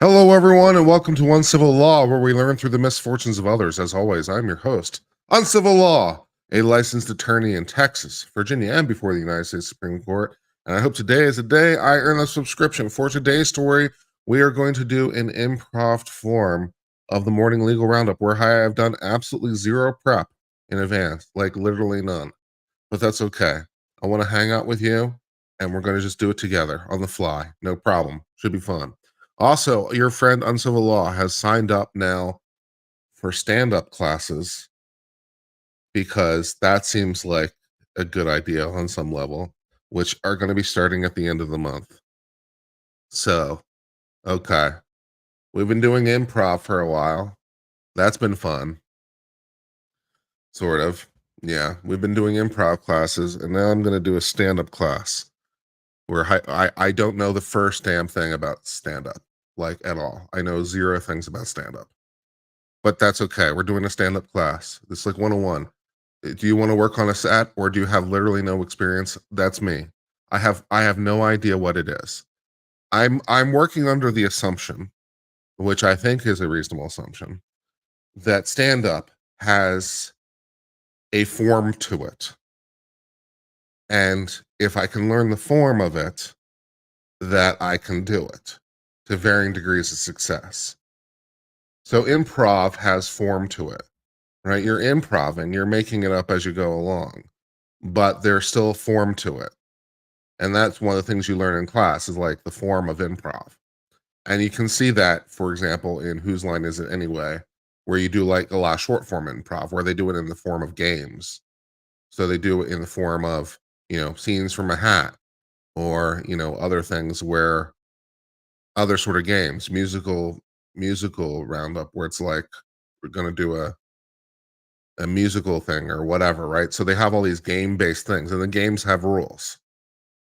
Hello, everyone, and welcome to Uncivil Law, where we learn through the misfortunes of others. As always, I'm your host, Uncivil Law, a licensed attorney in Texas, Virginia, and before the United States Supreme Court. And I hope today is the day I earn a subscription. For today's story, we are going to do an improv form of the morning legal roundup, where I have done absolutely zero prep in advance, like literally none. But that's okay. I want to hang out with you, and we're going to just do it together on the fly. No problem. Should be fun. Also, your friend Uncivil Law has signed up now for stand-up classes because that seems like a good idea on some level, which are going to be starting at the end of the month. So, okay. We've been doing improv for a while. That's been fun. Sort of. Yeah, we've been doing improv classes, and now I'm going to do a stand-up class where I don't know the first damn thing about stand-up, like at all. I know zero things about stand-up. But that's okay. We're doing a stand-up class. It's like 101. Do you want to work on a set, or do you have literally no experience? That's me. I have no idea what it is. I'm working under the assumption, which I think is a reasonable assumption, that stand-up has a form to it. And if I can learn the form of it, that I can do it to varying degrees of success. So improv has form to it, right? You're improving, you're making it up as you go along, but there's still form to it. And that's one of the things you learn in class is like the form of improv. And you can see that, for example, in Whose Line Is It Anyway, where you do like a lot of short form improv, where they do it in the form of games. So they do it in the form of, scenes from a hat, or, other things where other sort of games, musical roundup, where it's like we're gonna do a musical thing or whatever, right? So they have all these game-based things, and the games have rules.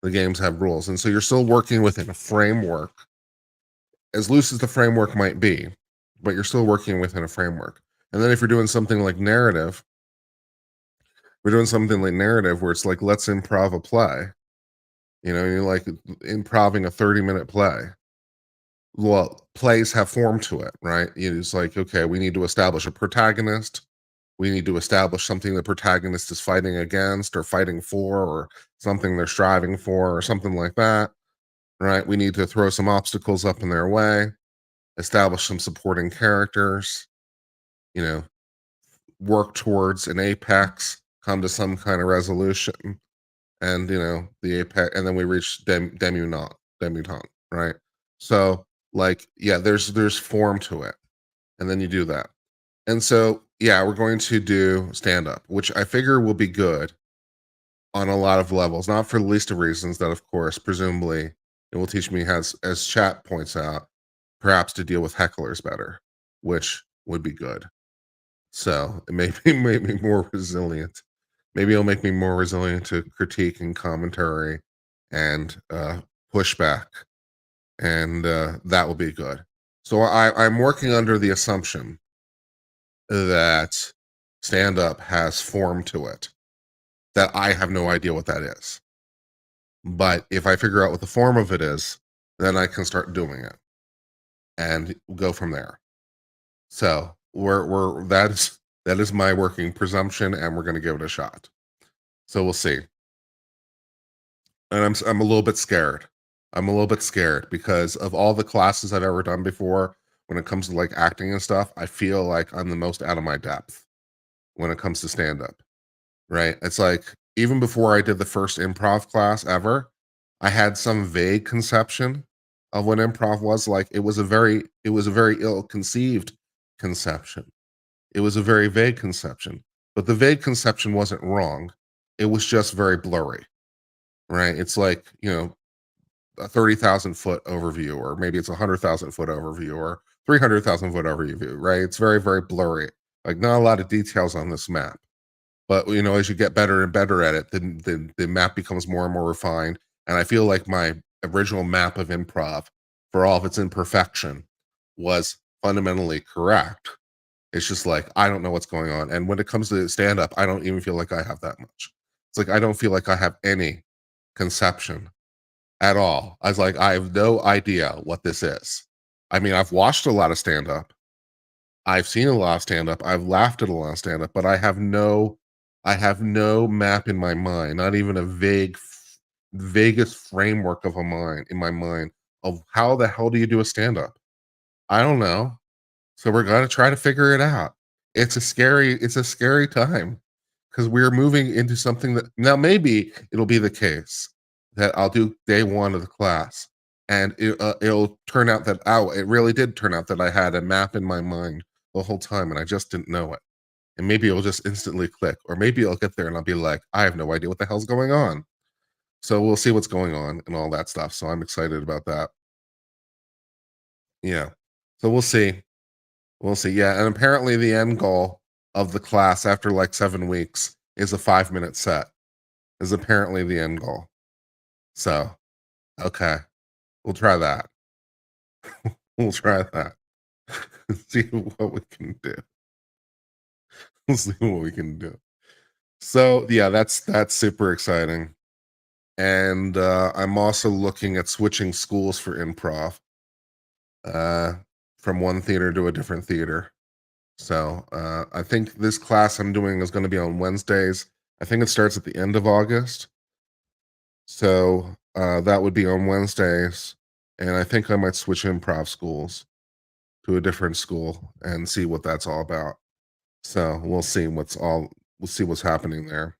The games have rules, and so you're still working within a framework, as loose as the framework might be, but you're still working within a framework. And then if you're doing something like narrative, we're doing something like narrative where it's like, let's improv a play. You're like improving a 30-minute play. Well, plays have form to it, right? It's like, okay, we need to establish a protagonist. We need to establish something the protagonist is fighting against or fighting for, or something they're striving for, or something like that, right? We need to throw some obstacles up in their way, establish some supporting characters, you know, work towards an apex, come to some kind of resolution, and the apex, and then we reach debutante, right? So, like, yeah, there's form to it, and then you do that. And so, yeah, we're going to do stand up, which I figure will be good on a lot of levels, not for the least of reasons that, of course, presumably it will teach me, as chat points out, perhaps to deal with hecklers better, which would be good. So it may make me more resilient. Maybe it'll make me more resilient to critique and commentary and pushback, and that will be good. So I'm working under the assumption that stand up has form to it, that I have no idea what that is. But if I figure out what the form of it is, then I can start doing it and go from there. So we're that is my working presumption, and we're going to give it a shot. So we'll see. And I'm a little bit scared. I'm a little bit scared because of all the classes I've ever done before. When it comes to like acting and stuff, I feel like I'm the most out of my depth when it comes to stand up. Right? It's like even before I did the first improv class ever, I had some vague conception of what improv was. Like it was a very ill-conceived conception. It was a very vague conception. But the vague conception wasn't wrong. It was just very blurry. Right? It's like, a 30,000 foot overview, or maybe it's a 100,000 foot overview, or 300,000 foot overview, right? It's very, very blurry. Like not a lot of details on this map. But as you get better and better at it, then the map becomes more and more refined. And I feel like my original map of improv, for all of its imperfection, was fundamentally correct. It's just like I don't know what's going on. And when it comes to stand up, I don't even feel like I have that much. It's like I don't feel like I have any conception at all. I was like, I have no idea what this is. I mean, I've watched a lot of stand up. I've seen a lot of stand up. I've laughed at a lot of stand up, but I have no map in my mind, not even a vaguest framework of a mind in my mind of how the hell do you do a stand up? I don't know. So we're gonna try to figure it out. It's a scary time because we're moving into something that now maybe it'll be the case that I'll do day one of the class and it'll turn out that oh, it really did turn out that I had a map in my mind the whole time and I just didn't know it. And maybe it'll just instantly click, or maybe I'll get there and I'll be like, I have no idea what the hell's going on. So we'll see what's going on and all that stuff. So I'm excited about that. Yeah. So we'll see. We'll see. Yeah, and apparently the end goal of the class after like 7 weeks is a 5-minute set. Is apparently the end goal. So, okay, we'll try that. We'll try that. See what we can do. We'll see what we can do. So, yeah, that's super exciting. And I'm also looking at switching schools for improv uh, from one theater to a different theater. So I think this class I'm doing is going to be on Wednesdays. I think it starts at the end of August. So that would be on Wednesdays. And I think I might switch improv schools to a different school and see what that's all about. So we'll see what's happening there.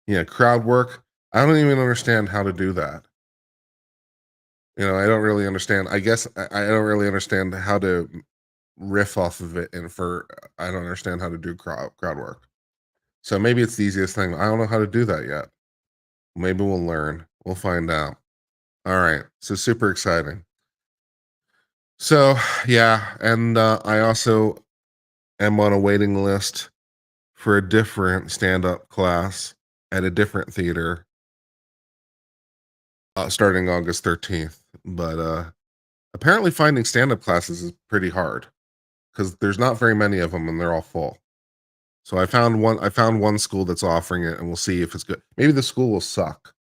Yeah, crowd work. I don't even understand how to do that. I don't really understand. I guess I don't really understand how to riff off of it, and I don't understand how to do crowd work. So maybe it's the easiest thing. I don't know how to do that yet. Maybe we'll learn. We'll find out. All right. So super exciting. So yeah, and I also am on a waiting list for a different stand-up class at a different theater starting August 13th. But apparently finding stand-up classes is pretty hard because there's not very many of them and they're all full. So I found one school that's offering it and we'll see if it's good. Maybe the school will suck.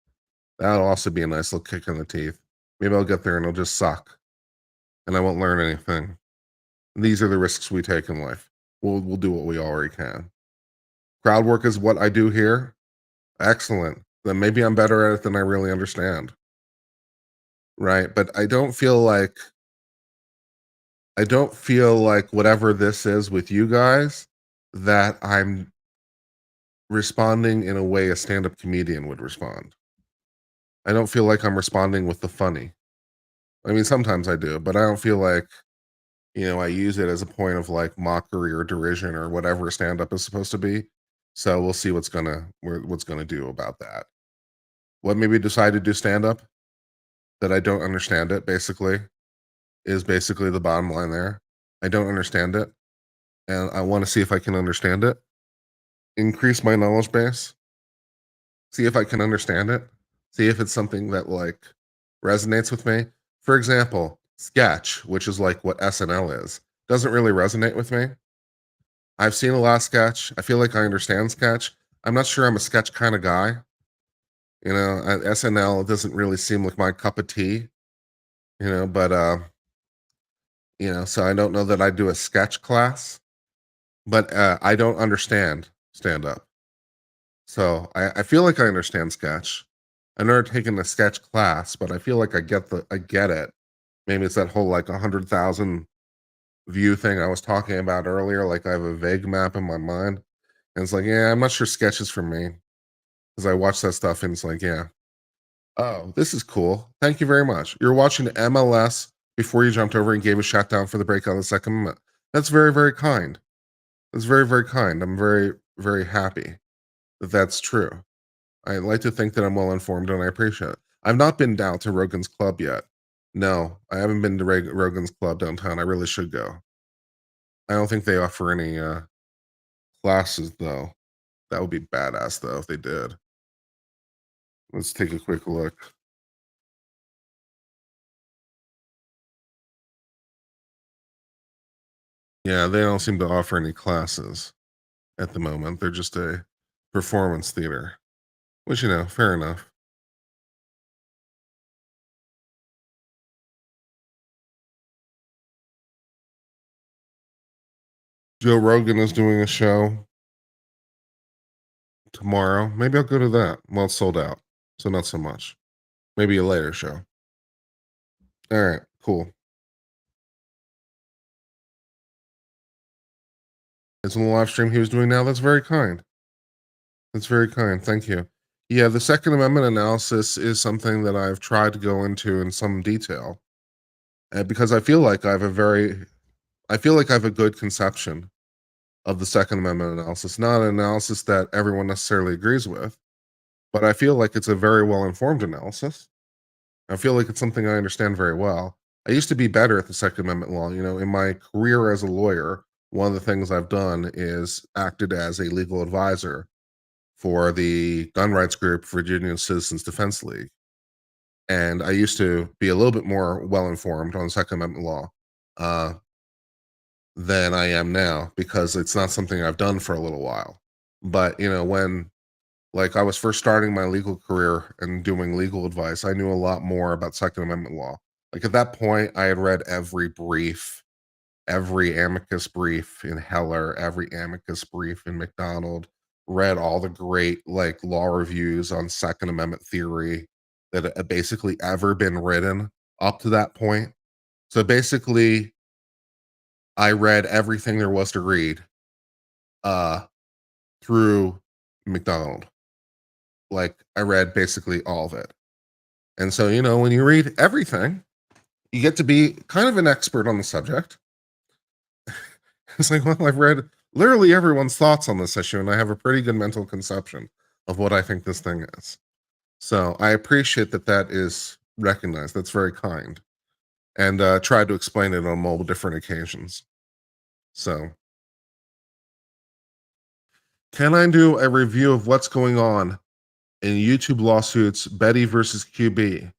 That'll also be a nice little kick in the teeth. Maybe I'll get there and it'll just suck, and I won't learn anything. These are the risks we take in life. We'll do what we already can. Crowd work is what I do here. Excellent. Then maybe I'm better at it than I really understand. Right? But I don't feel like whatever this is with you guys that I'm responding in a way a stand-up comedian would respond. I don't feel like I'm responding with the funny. I mean, sometimes I do, but I don't feel like I use it as a point of like mockery or derision or whatever stand up is supposed to be. So we'll see what's gonna do about that. What made me decide to do stand up that I don't understand it basically is basically the bottom line there. I don't understand it and I want to see if I can understand it, increase my knowledge base, see if I can understand it, see if it's something that like resonates with me. For example, sketch, which is like what SNL is, doesn't really resonate with me. I've seen a lot of sketch. I feel like I understand sketch. I'm not sure I'm a sketch kind of guy. SNL doesn't really seem like my cup of tea, but so I don't know that I do a sketch class, but I don't understand stand up. So I feel like I understand sketch. I've never taken a sketch class, but I feel like I get it. Maybe it's that whole like 100,000 view thing I was talking about earlier. Like I have a vague map in my mind. And it's like, yeah, I'm not sure sketch is for me. Because I watch that stuff and it's like, yeah. Oh, this is cool. Thank you very much. You're watching MLS before you jumped over and gave a shout down for the breakout of the second minute. That's very, very kind. That's very, very kind. I'm very, very happy that that's true. I like to think that I'm well informed and I appreciate it. I've not been down to Rogan's Club yet. No, I haven't been to Rogan's Club downtown. I really should go. I don't think they offer any classes though. That would be badass though if they did. Let's take a quick look. Yeah, they don't seem to offer any classes at the moment. They're just a performance theater, which fair enough. Joe Rogan is doing a show tomorrow. Maybe I'll go to that. Well, it's sold out, so not so much. Maybe a later show. All right, cool. It's on the live stream he was doing now. That's very kind. That's very kind. Thank you. Yeah, the Second Amendment analysis is something that I've tried to go into in some detail, because I feel like I have a good conception of the Second Amendment analysis. Not an analysis that everyone necessarily agrees with, but I feel like it's a very well informed analysis. I feel like it's something I understand very well. I used to be better at the Second Amendment law. You know, in my career as a lawyer, one of the things I've done is acted as a legal advisor for the gun rights group Virginia Citizens Defense League. And I used to be a little bit more well informed on Second Amendment law uh, than I am now, because it's not something I've done for a little while. But, you know, when like I was first starting my legal career and doing legal advice, I knew a lot more about Second Amendment law. Like at that point, I had read every brief, every amicus brief in Heller, every amicus brief in McDonald, read all the great like law reviews on Second Amendment theory that had basically ever been written up to that point. So basically, I read everything there was to read uh, through McDonald. Like I read basically all of it. And so, you know, when you read everything, you get to be kind of an expert on the subject. It's like, well, I've read literally everyone's thoughts on this issue, and I have a pretty good mental conception of what I think this thing is. So I appreciate that that is recognized. That's very kind. And tried to explain it on multiple different occasions. So, can I do a review of what's going on in YouTube lawsuits, Betty versus QB?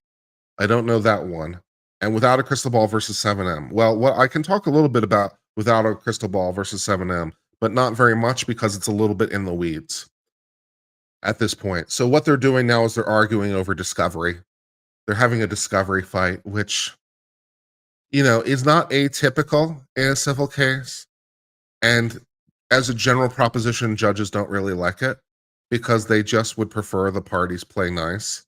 I don't know that one. And Without a Crystal Ball versus 7M. Well, what I can talk a little bit about Without a Crystal Ball versus 7M, but not very much because it's a little bit in the weeds at this point. So what they're doing now is they're arguing over discovery. They're having a discovery fight, which, you know, is not atypical in a civil case. And as a general proposition, judges don't really like it because they just would prefer the parties play nice.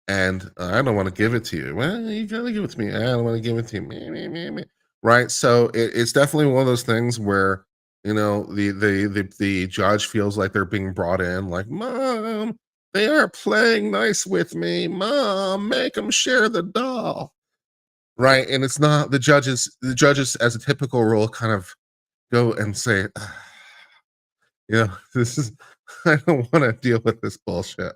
And I don't want to give it to you. Well, you gotta give it to me. I don't want to give it to you. Me. Right. So it's definitely one of those things where, you know, the judge feels like they're being brought in, like, Mom, they are playing nice with me. Mom, make them share the doll. Right. And it's not the judges, as a typical rule, kind of go and say, you know, this is I don't want to deal with this bullshit.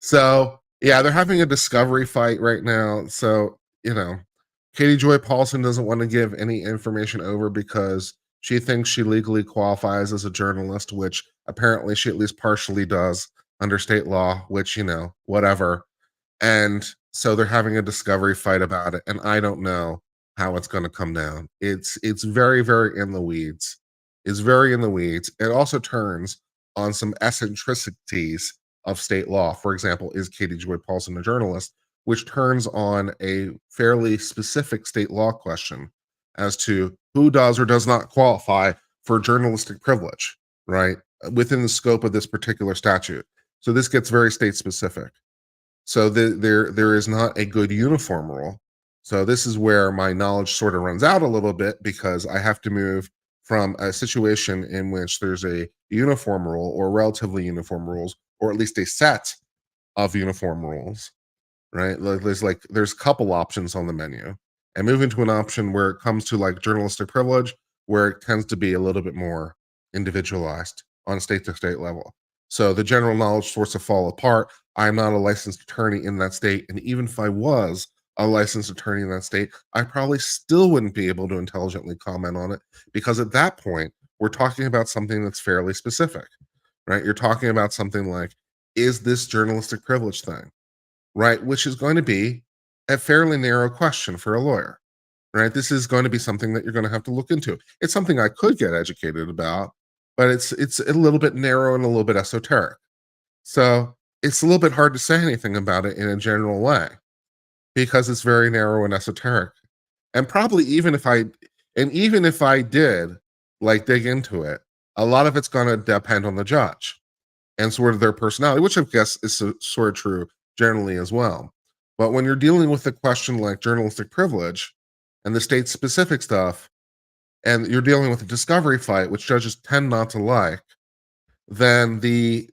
So yeah, they're having a discovery fight right now. So, you know, Katie Joy Paulson doesn't want to give any information over because she thinks she legally qualifies as a journalist, which apparently she at least partially does under state law, which, you know, whatever. And so they're having a discovery fight about it. And I don't know how it's going to come down. It's very, very in the weeds. It's very in the weeds. It also turns on some eccentricities of state law. For example, is Katie Joy Paulson a journalist? Which turns on a fairly specific state law question as to who does or does not qualify for journalistic privilege, right? Within the scope of this particular statute. So this gets very state specific. So there is not a good uniform rule. So this is where my knowledge sort of runs out a little bit, because I have to move from a situation in which there's a uniform rule or relatively uniform rules, or at least a set of uniform rules, right? There's a couple options on the menu, and moving to an option where it comes to like journalistic privilege, where it tends to be a little bit more individualized on a state to state level. So the general knowledge sorts of fall apart. I'm not a licensed attorney in that state, and even if I was a licensed attorney in that state, I probably still wouldn't be able to intelligently comment on it, because at that point we're talking about something that's fairly specific, right? You're talking about something like, is this journalistic privilege thing, right? Which is going to be a fairly narrow question for a lawyer, right? This is going to be something that you're going to have to look into. It's something I could get educated about, but it's a little bit narrow and a little bit esoteric. So it's a little bit hard to say anything about it in a general way, because it's very narrow and esoteric. And probably even if I did like dig into it. A lot of it's going to depend on the judge and sort of their personality, which I guess is sort of true generally as well. But when you're dealing with a question like journalistic privilege and the state specific stuff, and you're dealing with a discovery fight, which judges tend not to like, then the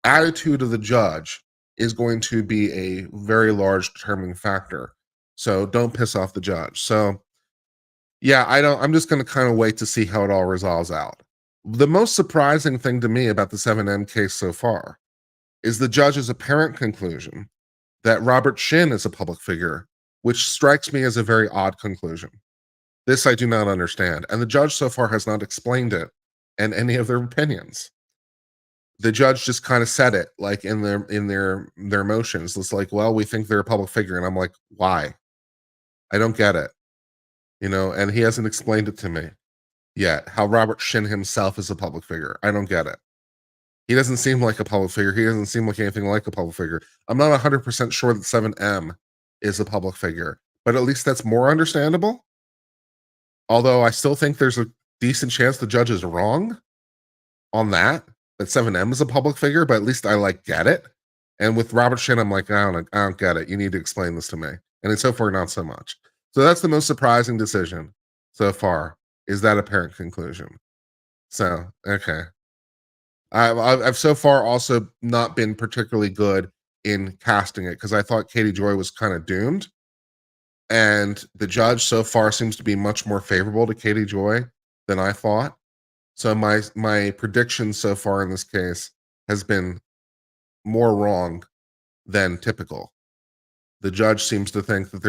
attitude of the judge is going to be a very large determining factor. So don't piss off the judge. So yeah, I'm just going to kind of wait to see how it all resolves out. The most surprising thing to me about the 7M case so far is the judge's apparent conclusion that Robert Shin is a public figure, which strikes me as a very odd conclusion. This I do not understand, and the judge so far has not explained it in any of their opinions. The judge just kind of said it like in their motions. It's like, well, we think they're a public figure, and I'm like, why? I don't get it, and he hasn't explained it to me yet. How Robert Shin himself is a public figure, I don't get it. He doesn't seem like a public figure. He doesn't seem like anything like a public figure. I'm not 100% sure that 7M is a public figure, but at least that's more understandable. Although I still think there's a decent chance the judge is wrong on that 7M is a public figure, but at least I get it. And with Robert Shin, I'm like, I don't get it. You need to explain this to me. And so far, not so much. So that's the most surprising decision so far, is that apparent conclusion. So, okay. I've so far also not been particularly good in casting it because I thought Katie Joy was kind of doomed. And the judge so far seems to be much more favorable to Katie Joy than I thought. So my prediction so far in this case has been more wrong than typical. The judge seems to think that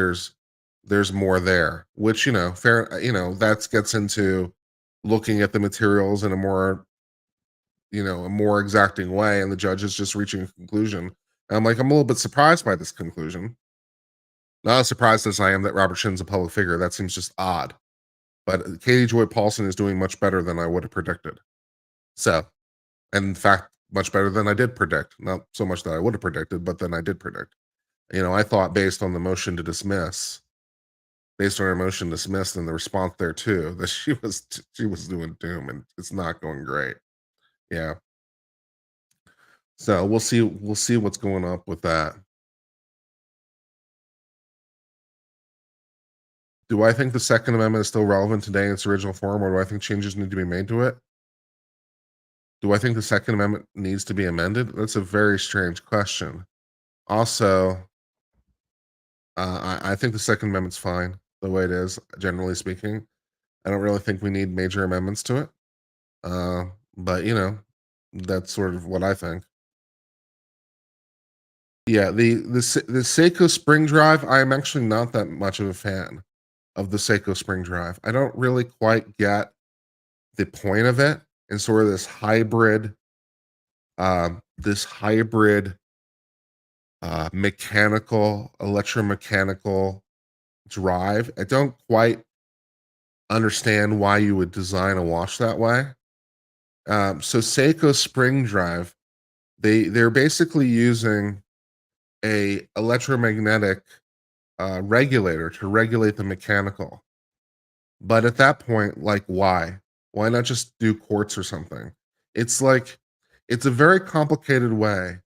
there's more there, which fair, that gets into looking at the materials in a more exacting way, and the judge is just reaching a conclusion. And I'm a little bit surprised by this conclusion. Not as surprised as I am that Robert Shin's a public figure. That seems just odd. But Katie Joy Paulson is doing much better than I would have predicted. So, and in fact, much better than I did predict. Not so much that I would have predicted, but then I did predict. I thought based on the motion to dismiss, based on her motion dismissed and the response there too, that she was doing doom, and it's not going great. Yeah. So we'll see what's going up with that. Do I think the Second Amendment is still relevant today in its original form, or do I think changes need to be made to it? Do I think the Second Amendment needs to be amended? That's a very strange question. Also, I think the Second Amendment's fine the way it is, generally speaking. I don't really think we need major amendments to it. But that's sort of what I think. Yeah, the Seiko spring drive, I'm actually not that much of a fan of the Seiko spring drive. I don't really quite get the point of it, and sort of this hybrid mechanical, electromechanical drive. I don't quite understand why you would design a watch that way. So Seiko spring drive, they're basically using a electromagnetic regulator to regulate the mechanical. But at that point, why? Why not just do quartz or something? It's a very complicated way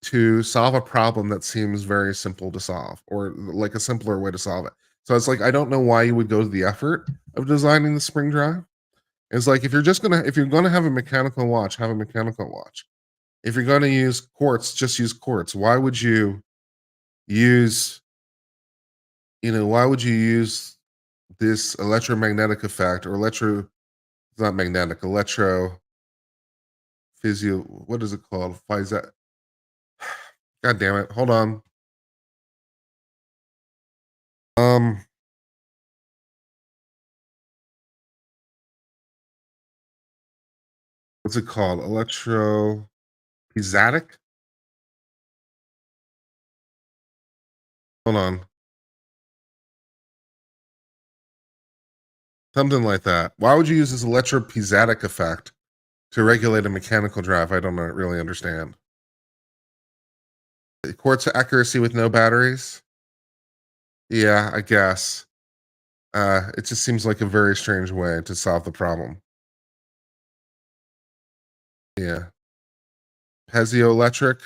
to solve a problem that seems very simple to solve, or like a simpler way to solve it. So it's I don't know why you would go to the effort of designing the spring drive. It's if you're gonna have a mechanical watch, have a mechanical watch. If you're gonna use quartz, just use quartz. Why would you use this electromagnetic effect, or it's not magnetic, electro physio, what is it called? Why is that? God damn it. Hold on. Um, what's it called? Electro piezotic? Hold on. Something like that. Why would you use this electropiezotic effect to regulate a mechanical drive? I don't really understand. Quartz accuracy with no batteries? Yeah, I guess. It just seems like a very strange way to solve the problem. Yeah. Piezoelectric?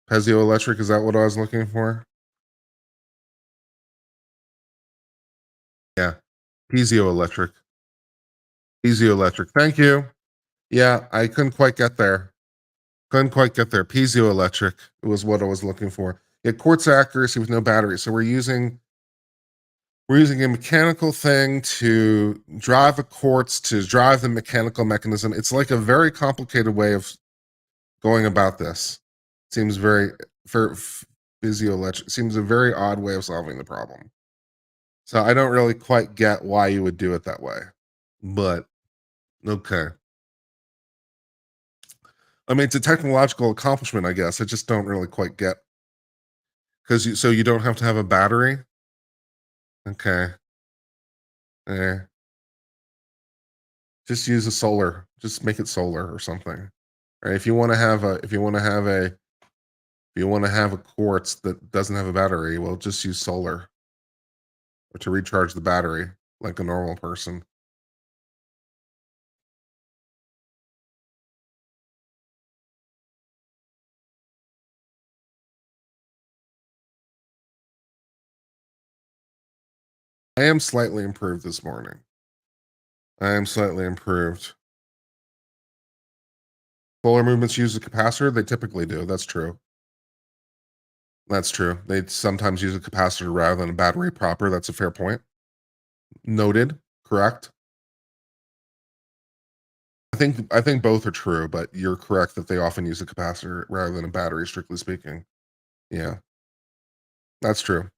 Piezoelectric, is that what I was looking for? Yeah. Piezoelectric. Piezoelectric. Thank you. Yeah, I couldn't quite get there. Couldn't quite get there. Piezoelectric was what I was looking for. Yeah, quartz accuracy with no battery. So we're using a mechanical thing to drive a quartz to drive the mechanical mechanism. It's like a very complicated way of going about this. Seems very for physioelectric. Seems a very odd way of solving the problem. So I don't really quite get why you would do it that way. But okay. I mean, it's a technological accomplishment, I guess. I just don't really quite get because so you don't have to have a battery. Okay. Eh. Just use a solar. Just make it solar or something. Right? If you want to have a quartz that doesn't have a battery, well, just use solar or to recharge the battery like a normal person. I am slightly improved this morning. I am slightly improved. Polar movements use a capacitor. They typically do. That's true. That's true. They sometimes use a capacitor rather than a battery proper. That's a fair point. Noted. Correct. I think both are true, but you're correct that they often use a capacitor rather than a battery, strictly speaking. Yeah, that's true.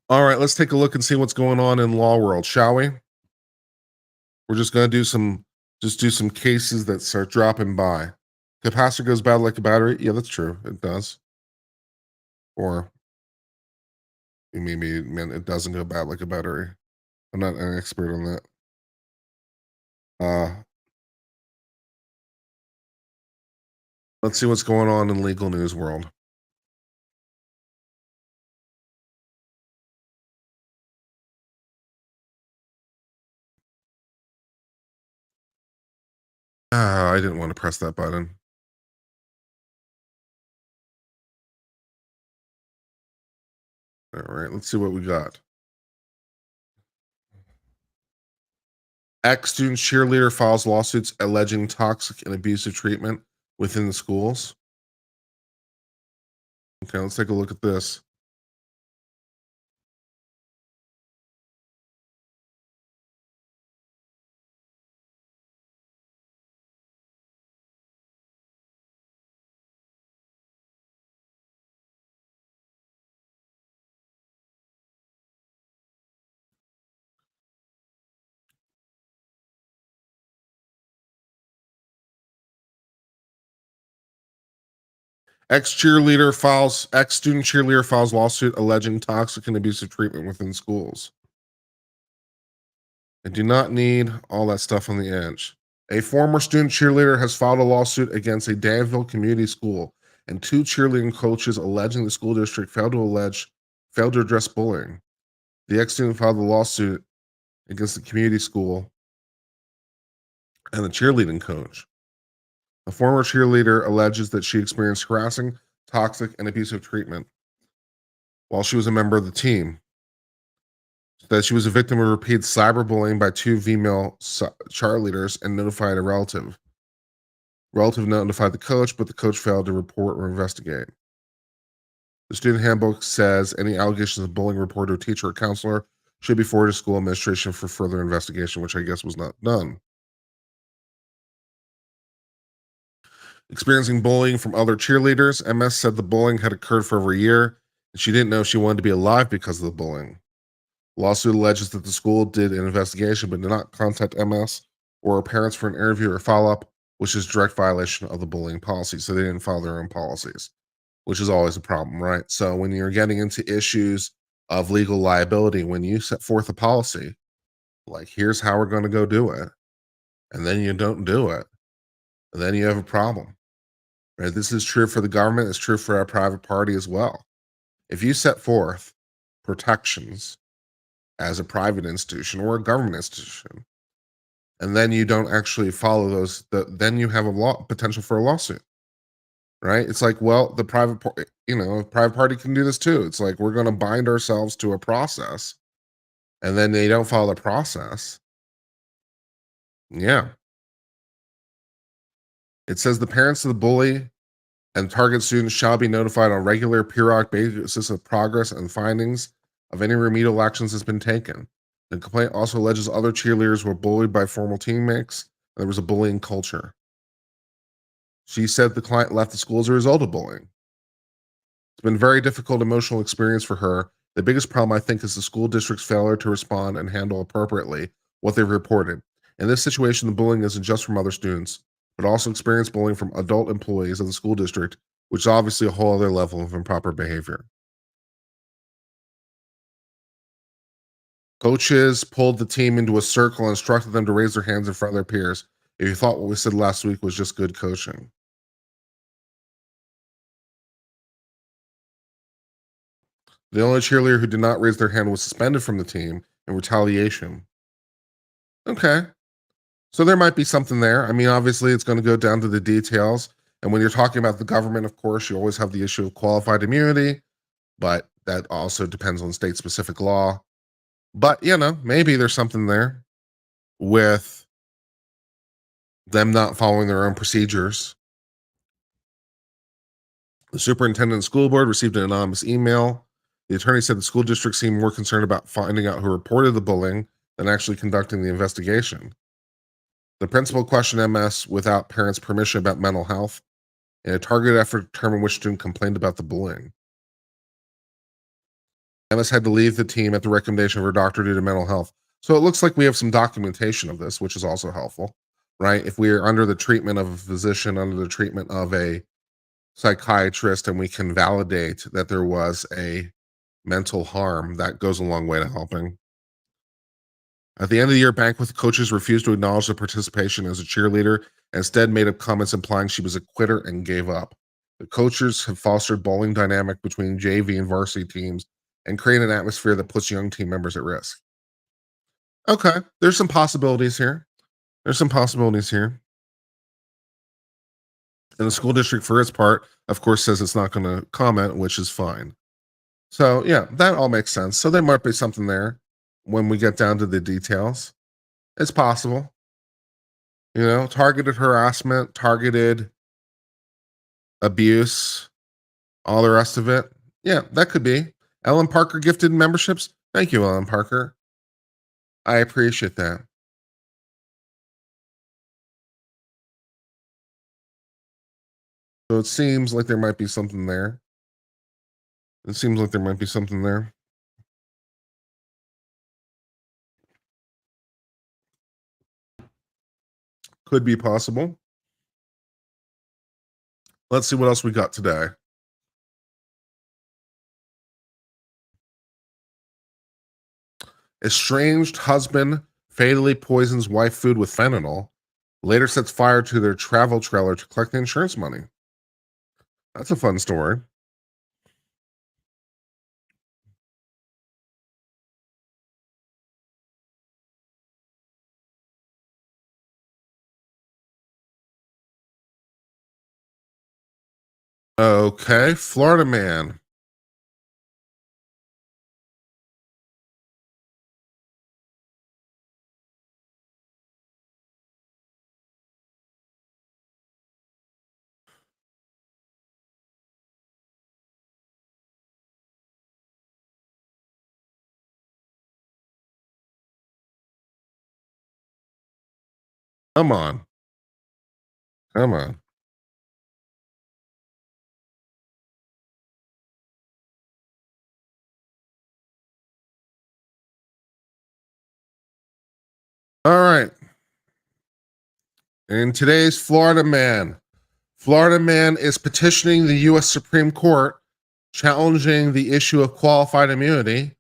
All right, let's take a look and see what's going on in law world, shall we? We're just gonna do some cases that start dropping by. Capacitor goes bad like a battery. Yeah, that's true. It does. Or maybe man, it doesn't go bad like a battery. I'm not an expert on that. Uh, let's see what's going on in legal news world. I didn't want to press that button. All right, let's see what we got. Ex student cheerleader files lawsuits alleging toxic and abusive treatment within the schools. Okay, let's take a look at this. Ex student cheerleader files lawsuit alleging toxic and abusive treatment within schools. I do not need all that stuff on the edge. A former student cheerleader has filed a lawsuit against a Danville community school and two cheerleading coaches alleging the school district failed to address bullying. The ex-student filed the lawsuit against the community school and the cheerleading coach. A former cheerleader alleges that she experienced harassing, toxic, and abusive treatment while she was a member of the team. That she was a victim of repeated cyberbullying by two female cheerleaders and notified a relative. Relative notified the coach, but the coach failed to report or investigate. The student handbook says any allegations of bullying reported to a teacher or counselor should be forwarded to school administration for further investigation, which I guess was not done. Experiencing bullying from other cheerleaders, MS said the bullying had occurred for over a year, and she didn't know if she wanted to be alive because of the bullying. Lawsuit alleges that the school did an investigation but did not contact MS or her parents for an interview or follow-up, which is direct violation of the bullying policy. So they didn't follow their own policies, which is always a problem, right? So when you're getting into issues of legal liability, when you set forth a policy, like here's how we're going to go do it, and then you don't do it, and then you have a problem. Right? This is true for the government, it's true for a private party as well. If you set forth protections as a private institution or a government institution, and then you don't actually follow those, then you have a potential for a lawsuit, right? It's like, well, a private party can do this too. It's like, we're going to bind ourselves to a process, and then they don't follow the process. Yeah. It says the parents of the bully and target students shall be notified on regular periodic basis of progress and findings of any remedial actions that's been taken. The complaint also alleges other cheerleaders were bullied by former teammates. There was a bullying culture. She said the client left the school as a result of bullying. It's been a very difficult emotional experience for her. The biggest problem, I think, is the school district's failure to respond and handle appropriately what they've reported. In this situation, the bullying isn't just from other students, but also experienced bullying from adult employees of the school district, which is obviously a whole other level of improper behavior. Coaches pulled the team into a circle and instructed them to raise their hands in front of their peers. If you thought what we said last week was just good coaching. The only cheerleader who did not raise their hand was suspended from the team in retaliation. Okay. So there might be something there. I mean, obviously, it's going to go down to the details. And when you're talking about the government, of course, you always have the issue of qualified immunity, but that also depends on state specific law. But, maybe there's something there with them not following their own procedures. The superintendent and school board received an anonymous email. The attorney said the school district seemed more concerned about finding out who reported the bullying than actually conducting the investigation. The principal questioned MS without parents' permission about mental health in a targeted effort to determine which student complained about the bullying. MS had to leave the team at the recommendation of her doctor due to mental health. So it looks like we have some documentation of this, which is also helpful, right? If we are under the treatment of a physician, under the treatment of a psychiatrist, and we can validate that there was a mental harm, that goes a long way to helping. At the end of the year banquet, coaches refused to acknowledge the participation as a cheerleader and instead made up comments implying she was a quitter and gave up. The coaches have fostered bowling dynamic between JV and varsity teams and created an atmosphere that puts young team members at risk. Okay, there's some possibilities here. And the school district, for its part, of course, says it's not going to comment, which is fine. So, yeah, that all makes sense. So there might be something there when we get down to the details. It's possible. Targeted harassment, targeted abuse, all the rest of it. Yeah, that could be. Ellen Parker gifted memberships. Thank you, Ellen Parker. I appreciate that. So it seems like there might be something there. Could be possible. Let's see what else we got today. Estranged husband fatally poisons wife food with fentanyl. Later sets fire to their travel trailer to collect the insurance money. That's a fun story. Okay, Florida man. Come on. Come on. All right. In today's Florida man is petitioning the U.S. Supreme Court challenging the issue of qualified immunity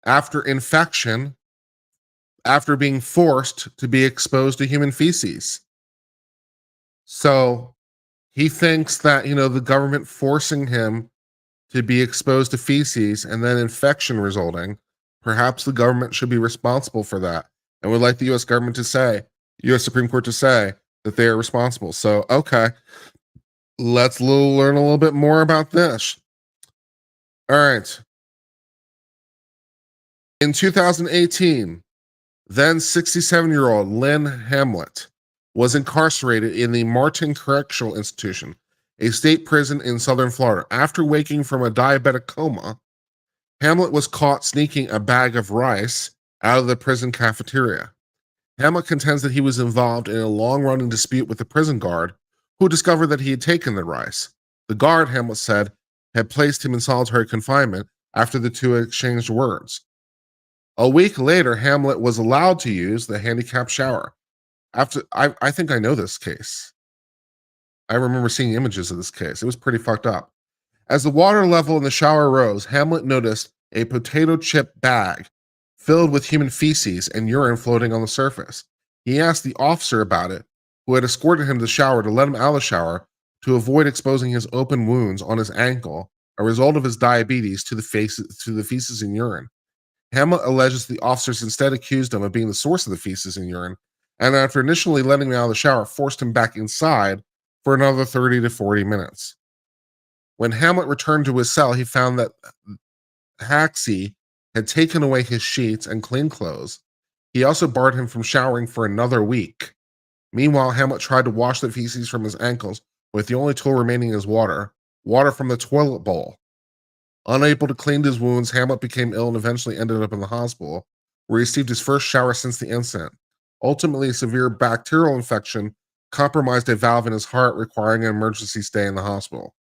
after infection, after being forced to be exposed to human feces. So he thinks that, the government forcing him to be exposed to feces and then infection resulting, perhaps the government should be responsible for that. And would like the US government to say, US Supreme Court to say that they are responsible. So, okay, let's learn a little bit more about this. All right. In 2018, then 67-year-old Lynn Hamlet was incarcerated in the Martin Correctional Institution, a state prison in southern Florida. After waking from a diabetic coma, Hamlet was caught sneaking a bag of rice out of the prison cafeteria. Hamlet contends that he was involved in a long-running dispute with the prison guard, who discovered that he had taken the rice. The guard, Hamlet said, had placed him in solitary confinement after the two exchanged words. A week later, Hamlet was allowed to use the handicapped shower. I think I know this case. I remember seeing images of this case. It was pretty fucked up. As the water level in the shower rose, Hamlet noticed a potato chip bag filled with human feces and urine floating on the surface. He asked the officer about it, who had escorted him to the shower, to let him out of the shower to avoid exposing his open wounds on his ankle, a result of his diabetes, to the feces and urine. Hamlet alleges the officers instead accused him of being the source of the feces and urine, and after initially letting him out of the shower, forced him back inside for another 30 to 40 minutes. When Hamlet returned to his cell, he found that Haxie had taken away his sheets and clean clothes. He also barred him from showering for another week. Meanwhile, Hamlet tried to wash the feces from his ankles with the only tool remaining is water from the toilet bowl. Unable to clean his wounds, Hamlet became ill and eventually ended up in the hospital, where he received his first shower since the incident. Ultimately, a severe bacterial infection compromised a valve in his heart, requiring an emergency stay in the hospital.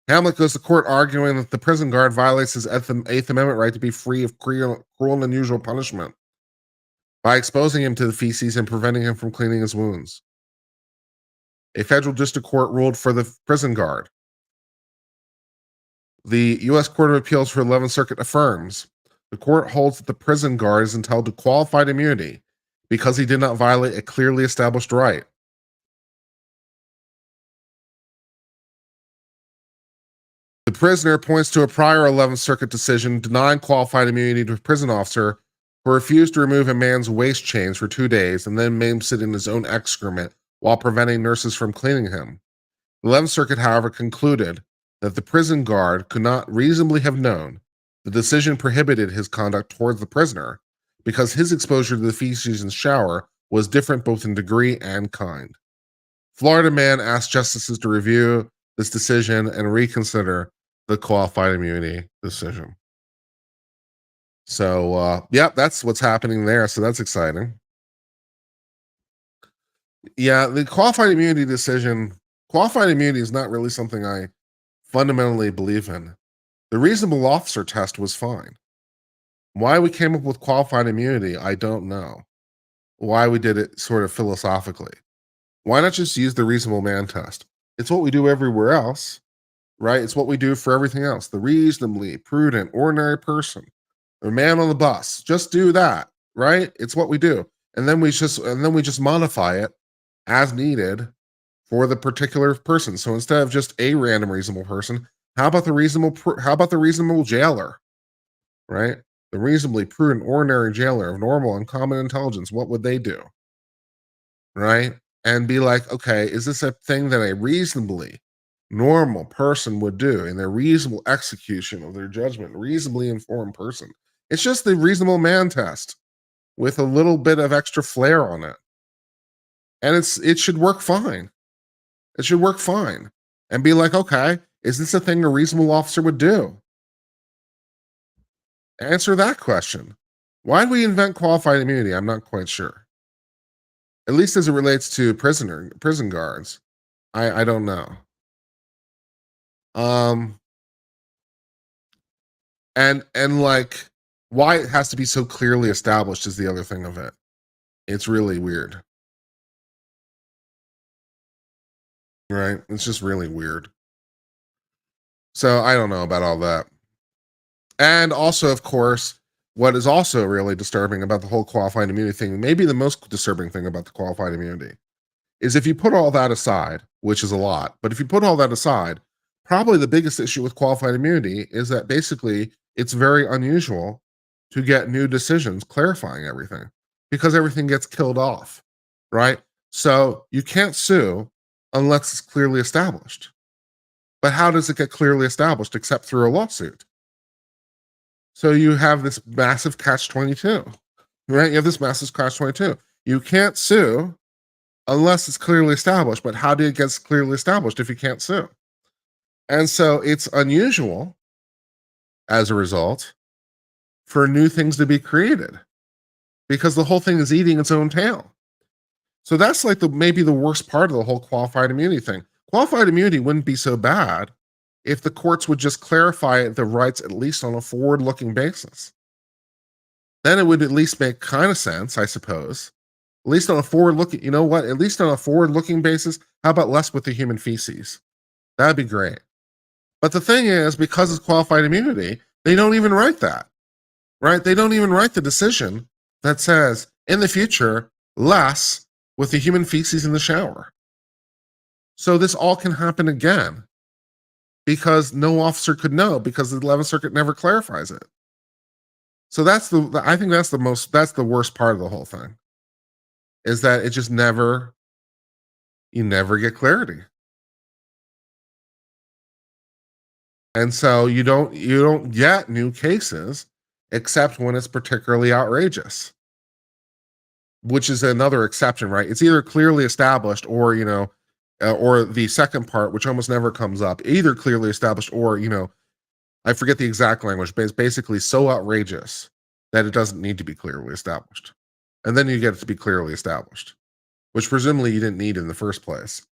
Hamlet goes to court arguing that the prison guard violates his Eighth Amendment right to be free of cruel and unusual punishment by exposing him to the feces and preventing him from cleaning his wounds. A federal district court ruled for the prison guard. The U.S. Court of Appeals for the 11th Circuit affirms the court holds that the prison guard is entitled to qualified immunity because he did not violate a clearly established right. The prisoner points to a prior 11th Circuit decision denying qualified immunity to a prison officer who refused to remove a man's waist chains for 2 days and then made him sit in his own excrement while preventing nurses from cleaning him. The 11th Circuit, however, concluded that the prison guard could not reasonably have known the decision prohibited his conduct towards the prisoner because his exposure to the feces in the shower was different both in degree and kind. Florida man asked justices to review this decision and reconsider the qualified immunity decision. So, that's what's happening there. So that's exciting. Yeah, the qualified immunity decision, qualified immunity is not really something I fundamentally believe in. The reasonable officer test was fine. Why we came up with qualified immunity, I don't know. Why we did it sort of philosophically. Why not just use the reasonable man test? It's what we do everywhere else, right? It's what we do for everything else. The reasonably prudent, ordinary person, the man on the bus, just do that, right? It's what we do. And then we just modify it as needed for the particular person. So instead of just a random reasonable person, how about the reasonable jailer, right? The reasonably prudent, ordinary jailer of normal and common intelligence, what would they do, right? And be like, okay, is this a thing that a reasonably normal person would do in their reasonable execution of their judgment, reasonably informed person? It's just the reasonable man test with a little bit of extra flair on it. And it should work fine. It should work fine. And be like, okay, is this a thing a reasonable officer would do? Answer that question. Why did we invent qualified immunity? I'm not quite sure. At least as it relates to prison guards. I don't know. And like why it has to be so clearly established is the other thing of it. It's really weird. Right? It's just really weird. So I don't know about all that. And also, of course, what is also really disturbing about the whole qualified immunity thing, maybe the most disturbing thing about the qualified immunity, is if you put all that aside, which is a lot, but if you put all that aside, Probably the biggest issue with qualified immunity is that basically it's very unusual to get new decisions clarifying everything because everything gets killed off, right? So you can't sue unless it's clearly established. But how does it get clearly established except through a lawsuit? So you have this massive catch 22, right? You have this massive catch 22. You can't sue unless it's clearly established. But how do it get clearly established if you can't sue? And so it's unusual as a result for new things to be created because the whole thing is eating its own tail. So that's like maybe the worst part of the whole qualified immunity thing. Qualified immunity wouldn't be so bad if the courts would just clarify the rights at least on a forward-looking basis. Then it would at least make kind of sense, I suppose. At least on a forward-looking, you know what? At least on a forward-looking basis, how about less with the human feces? That'd be great. But the thing is, because it's qualified immunity, they don't even write that, right? They don't even write the decision that says, in the future, less with the human feces in the shower. So this all can happen again because no officer could know because the 11th Circuit never clarifies it. So I think that's the worst part of the whole thing is that it just you never get clarity. And so you don't get new cases except when it's particularly outrageous, which is another exception, right? It's either clearly established or, or the second part, which almost never comes up, either clearly established or, I forget the exact language, but it's basically so outrageous that it doesn't need to be clearly established. And then you get it to be clearly established, which presumably you didn't need in the first place.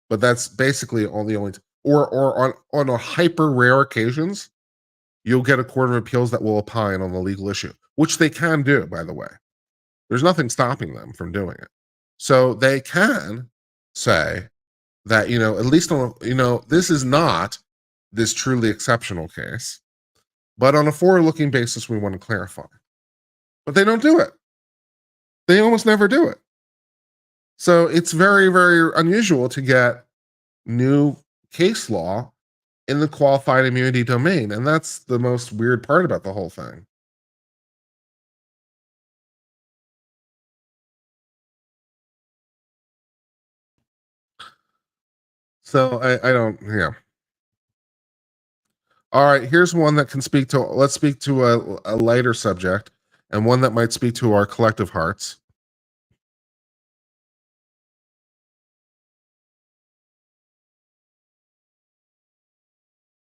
But that's basically or on a hyper rare occasions, you'll get a court of appeals that will opine on the legal issue, which they can do, by the way. There's nothing stopping them from doing it. So they can say that, at least on, this is not this truly exceptional case, but on a forward-looking basis, we want to clarify. But they don't do it. They almost never do it. So it's very, very unusual to get new case law in the qualified immunity domain. And that's the most weird part about the whole thing. So I don't, yeah. All right, here's one that can let's speak to a lighter subject and one that might speak to our collective hearts.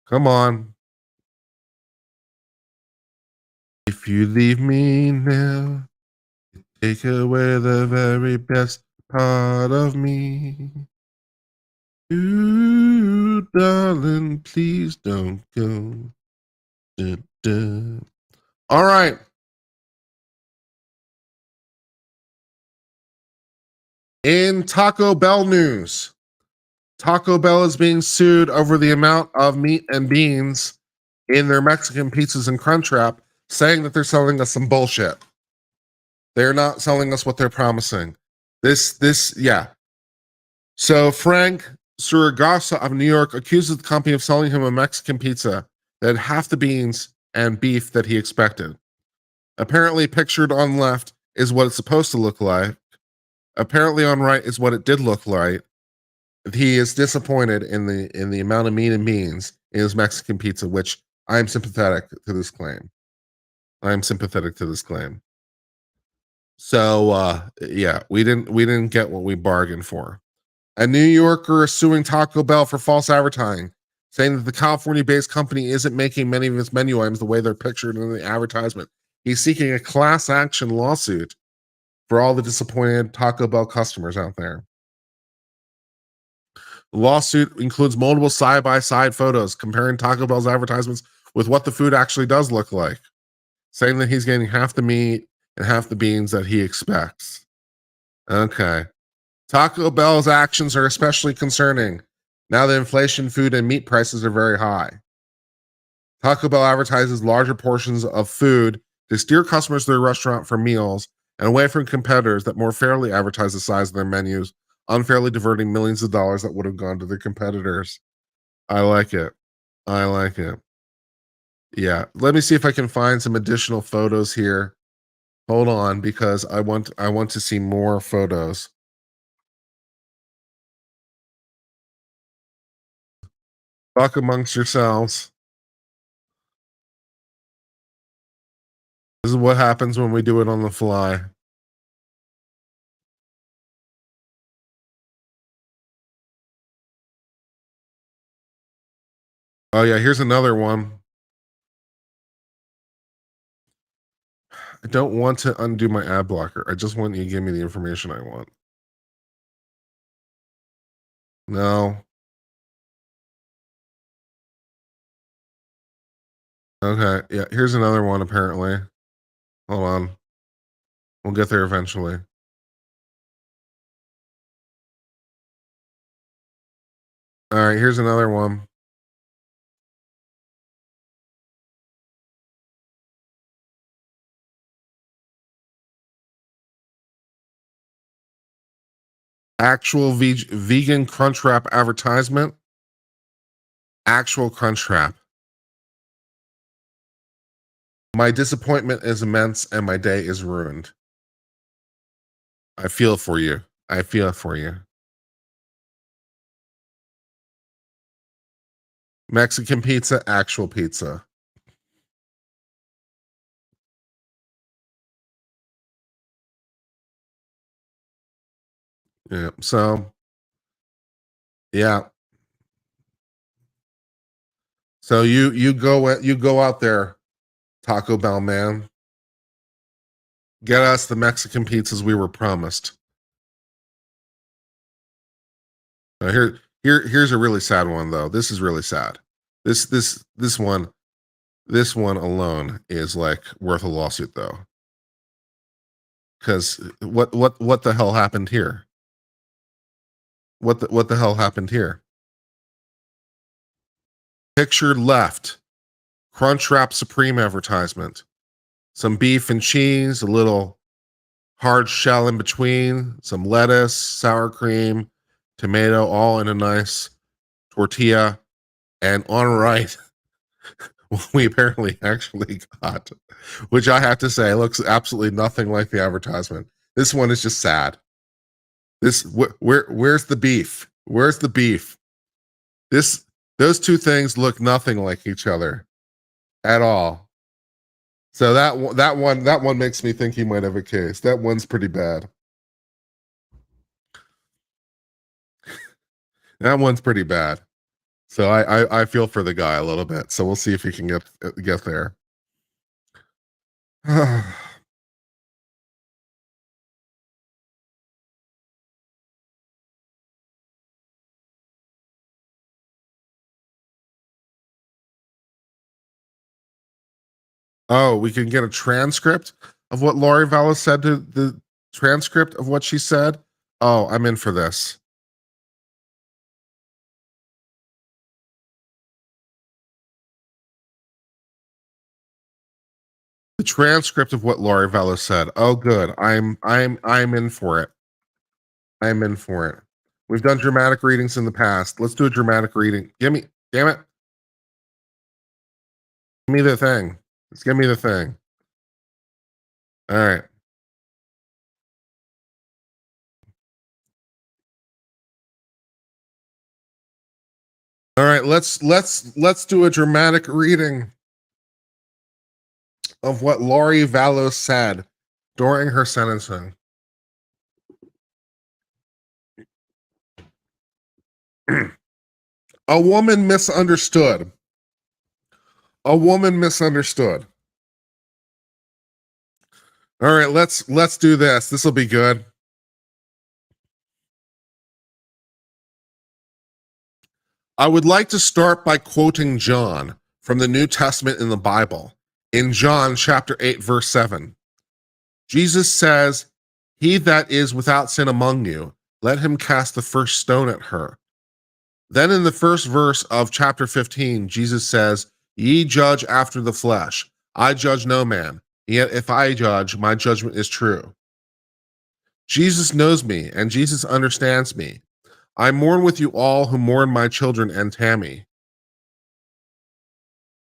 Come on. If you leave me now, take away the very best part of me. Ooh, darling, please don't go. Dun, dun. All right. In Taco Bell news, Taco Bell is being sued over the amount of meat and beans in their Mexican pizzas and Crunchwrap, saying that they're selling us some bullshit. They're not selling us what they're promising. Yeah. So Frank Suragasa of New York accuses the company of selling him a Mexican pizza that had half the beans and beef that he expected. Apparently, pictured on left is what it's supposed to look like. Apparently, on right is what it did look like. He is disappointed in the amount of meat and beans in his Mexican pizza, which I am sympathetic to this claim. So yeah, we didn't get what we bargained for. A New Yorker is suing Taco Bell for false advertising, saying that the California-based company isn't making many of its menu items the way they're pictured in the advertisement. He's seeking a class action lawsuit for all the disappointed Taco Bell customers out there. The lawsuit includes multiple side-by-side photos comparing Taco Bell's advertisements with what the food actually does look like, saying that he's getting half the meat and half the beans that he expects. Okay. Taco Bell's actions are especially concerning now that inflation, food, and meat prices are very high. Taco Bell advertises larger portions of food to steer customers to their restaurant for meals and away from competitors that more fairly advertise the size of their menus, unfairly diverting millions of dollars that would have gone to their competitors. I like it. I like it. Yeah. Let me see if I can find some additional photos here. Hold on, because I want to see more photos. Talk amongst yourselves. This is what happens when we do it on the fly. Oh yeah, here's another one. I don't want to undo my ad blocker. I just want you to give me the information I want. No. Okay. Yeah, here's another one apparently. Hold on. We'll get there eventually. All right, here's another one. Actual vegan Crunchwrap advertisement. Actual Crunchwrap. My disappointment is immense and my day is ruined. I feel for you. I feel for you. Mexican pizza, actual pizza. Yeah. So, yeah. So you go out there, Taco Bell man. Get us the Mexican pizzas we were promised. Here's a really sad one though. This is really sad. This one alone is like worth a lawsuit though. Because what the hell happened here? What the hell happened here? Picture left, Crunchwrap Supreme advertisement. Some beef and cheese, a little hard shell in between, some lettuce, sour cream, tomato, all in a nice tortilla. And on right, we apparently actually got, which I have to say looks absolutely nothing like the advertisement. This one is just sad. Where's the beef? Where's the beef? Those two things look nothing like each other at all. So that one makes me think he might have a case. That one's pretty bad. That one's pretty bad. So I feel for the guy a little bit. So we'll see if he can get there. Oh, we can get a transcript of what Laurie Vallow said to the transcript of what she said. Oh, I'm in for this. The transcript of what Laurie Vallow said. Oh, good. I'm in for it. I'm in for it. We've done dramatic readings in the past. Let's do a dramatic reading. Damn it. Give me the thing. Just give me the thing. All right. All right. Let's do a dramatic reading of what Laurie Vallow said during her sentencing. A woman misunderstood. A woman misunderstood. All right, let's do this. This will be good. I would like to start by quoting John from the New Testament in the Bible. In John chapter 8 verse 7. Jesus says, "He that is without sin among you, let him cast the first stone at her." Then in the first verse of chapter 15, Jesus says, "Ye judge after the flesh. I judge no man. Yet if I judge, my judgment is true." Jesus knows me, and Jesus understands me. I mourn with you all who mourn my children and Tammy.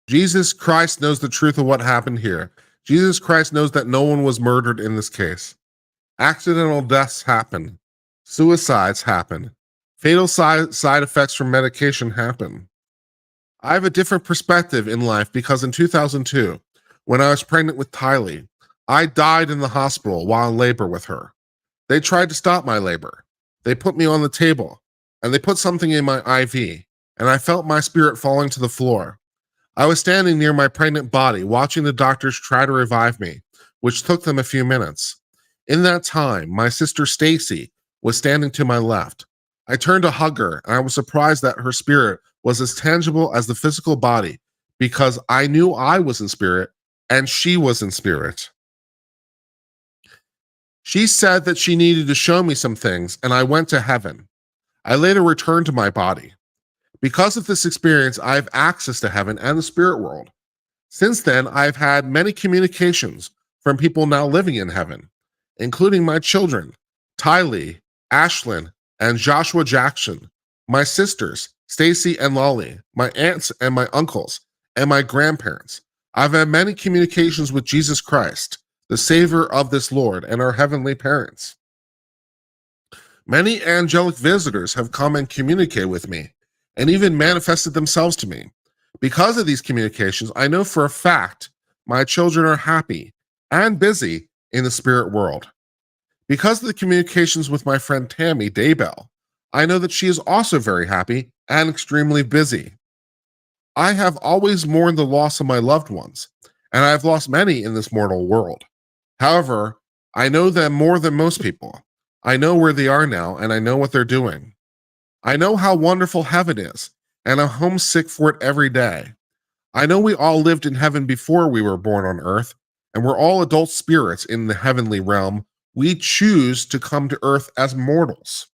Jesus Christ knows the truth of what happened here. Jesus Christ knows that no one was murdered in this case. Accidental deaths happen. Suicides happen. Fatal side effects from medication happen. I have a different perspective in life because in 2002, when I was pregnant with Tylee, I died in the hospital while in labor with her. They tried to stop my labor. They put me on the table and they put something in my IV, and I felt my spirit falling to the floor. I was standing near my pregnant body, watching the doctors try to revive me, which took them a few minutes. In that time, my sister Stacy was standing to my left. I turned to hug her, and I was surprised that her spirit was as tangible as the physical body because I knew I was in spirit and she was in spirit. She said that she needed to show me some things, and I went to heaven. I later returned to my body. Because of this experience, I have access to heaven and the spirit world. Since then, I've had many communications from people now living in heaven, including my children, Tylee, Ashlyn, and Joshua Jackson, my sisters, Stacy and Lolly, my aunts and my uncles, and my grandparents. I've had many communications with Jesus Christ, the Savior of this Lord, and our heavenly parents. Many angelic visitors have come and communicated with me, and even manifested themselves to me. Because of these communications, I know for a fact my children are happy and busy in the spirit world. Because of the communications with my friend Tammy Daybell, I know that she is also very happy and extremely busy. I have always mourned the loss of my loved ones, and I have lost many in this mortal world. However, I know them more than most people. I know where they are now, and I know what they're doing. I know how wonderful heaven is, and I'm homesick for it every day. I know we all lived in heaven before we were born on earth, and we're all adult spirits in the heavenly realm. We choose to come to earth as mortals.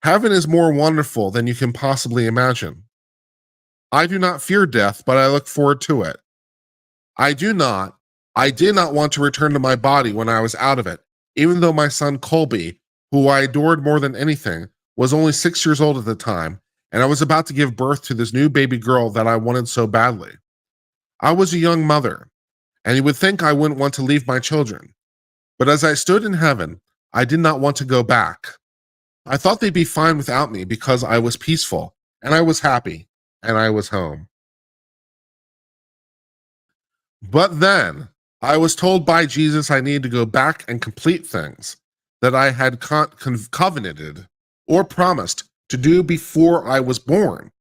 Heaven is more wonderful than you can possibly imagine. I do not fear death, but I look forward to it. I did not want to return to my body when I was out of it, even though my son Colby, who I adored more than anything, was only 6 years old at the time, and I was about to give birth to this new baby girl that I wanted so badly. I was a young mother, and you would think I wouldn't want to leave my children. But as I stood in heaven, I did not want to go back. I thought they'd be fine without me because I was peaceful, and I was happy, and I was home. But then, I was told by Jesus I needed to go back and complete things that I had covenanted or promised to do before I was born.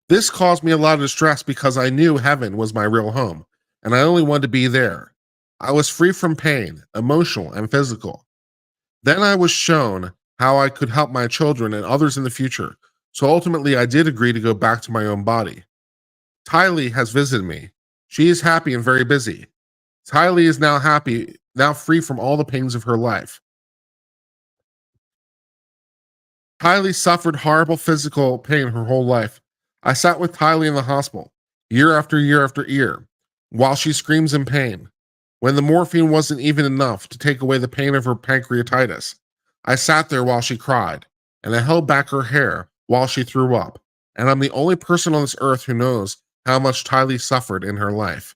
This caused me a lot of distress because I knew heaven was my real home, and I only wanted to be there. I was free from pain, emotional and physical. Then I was shown how I could help my children and others in the future, so ultimately I did agree to go back to my own body. Tylee has visited me. She is happy and very busy. Tylee is now happy, now free from all the pains of her life. Tylee suffered horrible physical pain her whole life. I sat with Tylee in the hospital, year after year after year, while she screams in pain. When the morphine wasn't even enough to take away the pain of her pancreatitis, I sat there while she cried, and I held back her hair while she threw up. And I'm the only person on this earth who knows how much Tylee suffered in her life.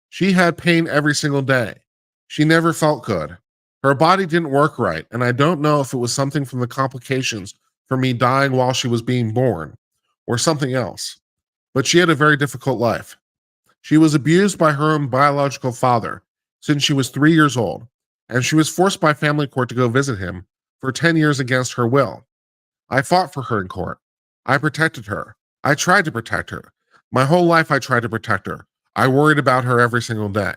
She had pain every single day. She never felt good. Her body didn't work right, and I don't know if it was something from the complications from me dying while she was being born, or something else. But she had a very difficult life. She was abused by her own biological father since she was 3 years old, and she was forced by family court to go visit him for 10 years against her will. I fought for her in court. I protected her. I tried to protect her. My whole life I tried to protect her. I worried about her every single day.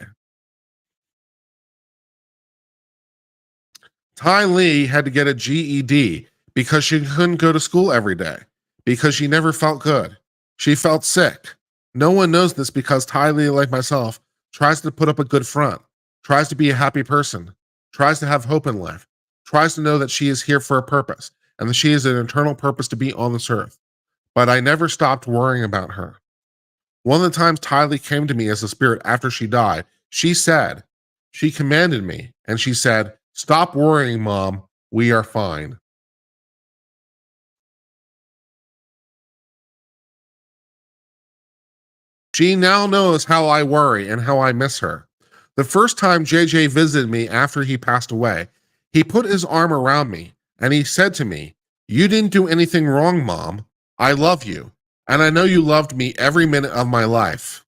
Tylee had to get a GED because she couldn't go to school every day, because she never felt good. She felt sick. No one knows this because Tylee, like myself, tries to put up a good front, tries to be a happy person, tries to have hope in life, tries to know that she is here for a purpose and that she has an eternal purpose to be on this earth. But I never stopped worrying about her. One of the times Tylee came to me as a spirit after she died, she commanded me, and she said, "Stop worrying, Mom. We are fine." She now knows how I worry and how I miss her. The first time JJ visited me after he passed away, he put his arm around me and he said to me, "You didn't do anything wrong, Mom. I love you. And I know you loved me every minute of my life."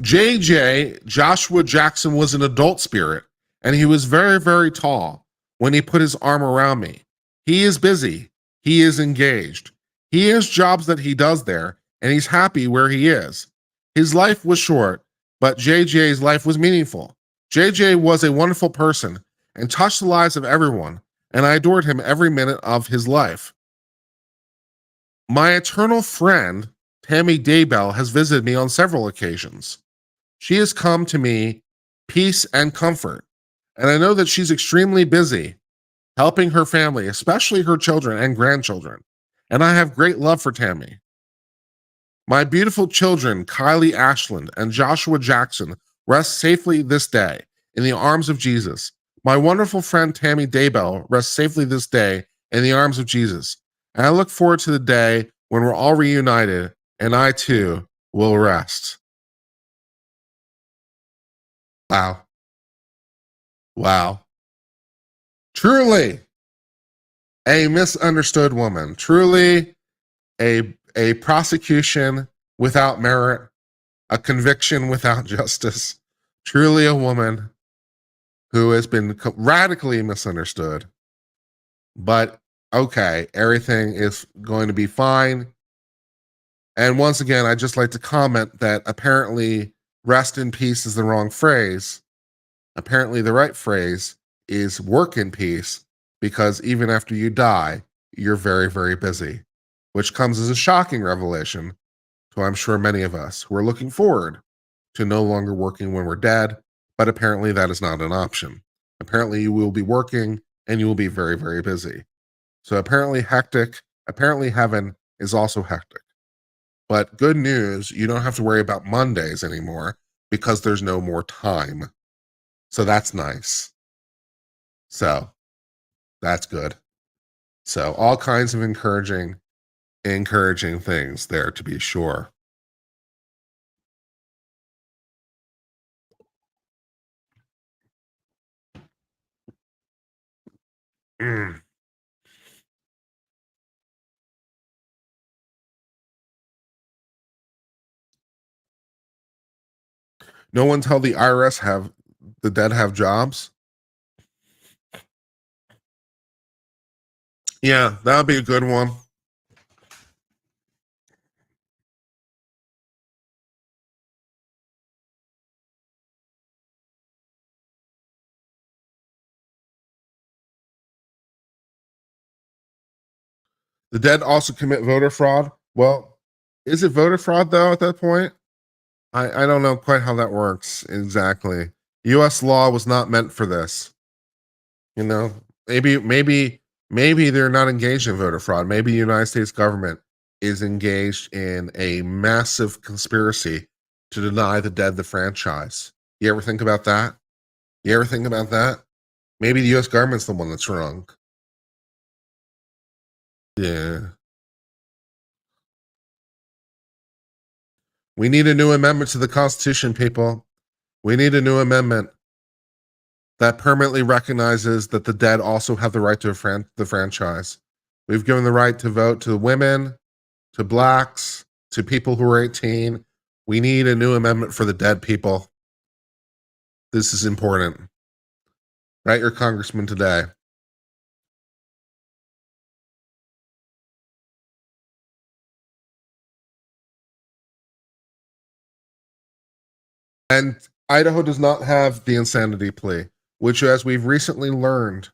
JJ, Joshua Jackson, was an adult spirit, and he was very, very tall when he put his arm around me. He is busy. He is engaged. He has jobs that he does there, and he's happy where he is. His life was short, but JJ's life was meaningful. JJ was a wonderful person and touched the lives of everyone, and I adored him every minute of his life. My eternal friend, Tammy Daybell, has visited me on several occasions. She has come to me peace and comfort. And I know that she's extremely busy helping her family, especially her children and grandchildren. And I have great love for Tammy. My beautiful children, Kylie Ashland and Joshua Jackson, rest safely this day in the arms of Jesus. My wonderful friend Tammy Daybell rests safely this day in the arms of Jesus. And I look forward to the day when we're all reunited and I too will rest. Wow. Wow. Truly a misunderstood woman. Truly a prosecution without merit, a conviction without justice. Truly a woman who has been radically misunderstood. But okay, everything is going to be fine. And once again, I'd just like to comment that apparently rest in peace is the wrong phrase. Apparently the right phrase is work in peace, because even after you die, you're very, very busy, which comes as a shocking revelation to, I'm sure, many of us who are looking forward to no longer working when we're dead. But apparently that is not an option. Apparently you will be working and you will be very, very busy. So apparently hectic. Apparently heaven is also hectic. But good news, you don't have to worry about Mondays anymore because there's no more time. So that's nice. So that's good. So all kinds of encouraging things there, to be sure. Mm. No one tell the IRS have the dead have jobs. Yeah, that would be a good one. The dead also commit voter fraud. Well, is it voter fraud though at that point? I don't know quite how that works exactly. US law was not meant for this. You know, maybe they're not engaged in voter fraud. Maybe the United States government is engaged in a massive conspiracy to deny the dead the franchise. You ever think about that? You ever think about that? Maybe the US government's the one that's wrong. Yeah. We need a new amendment to the Constitution, people. We need a new amendment that permanently recognizes that the dead also have the right to the franchise. We've given the right to vote to women, to blacks, to people who are 18. We need a new amendment for the dead people. This is important. Write your congressman today. And Idaho does not have the insanity plea, which, as we've recently learned,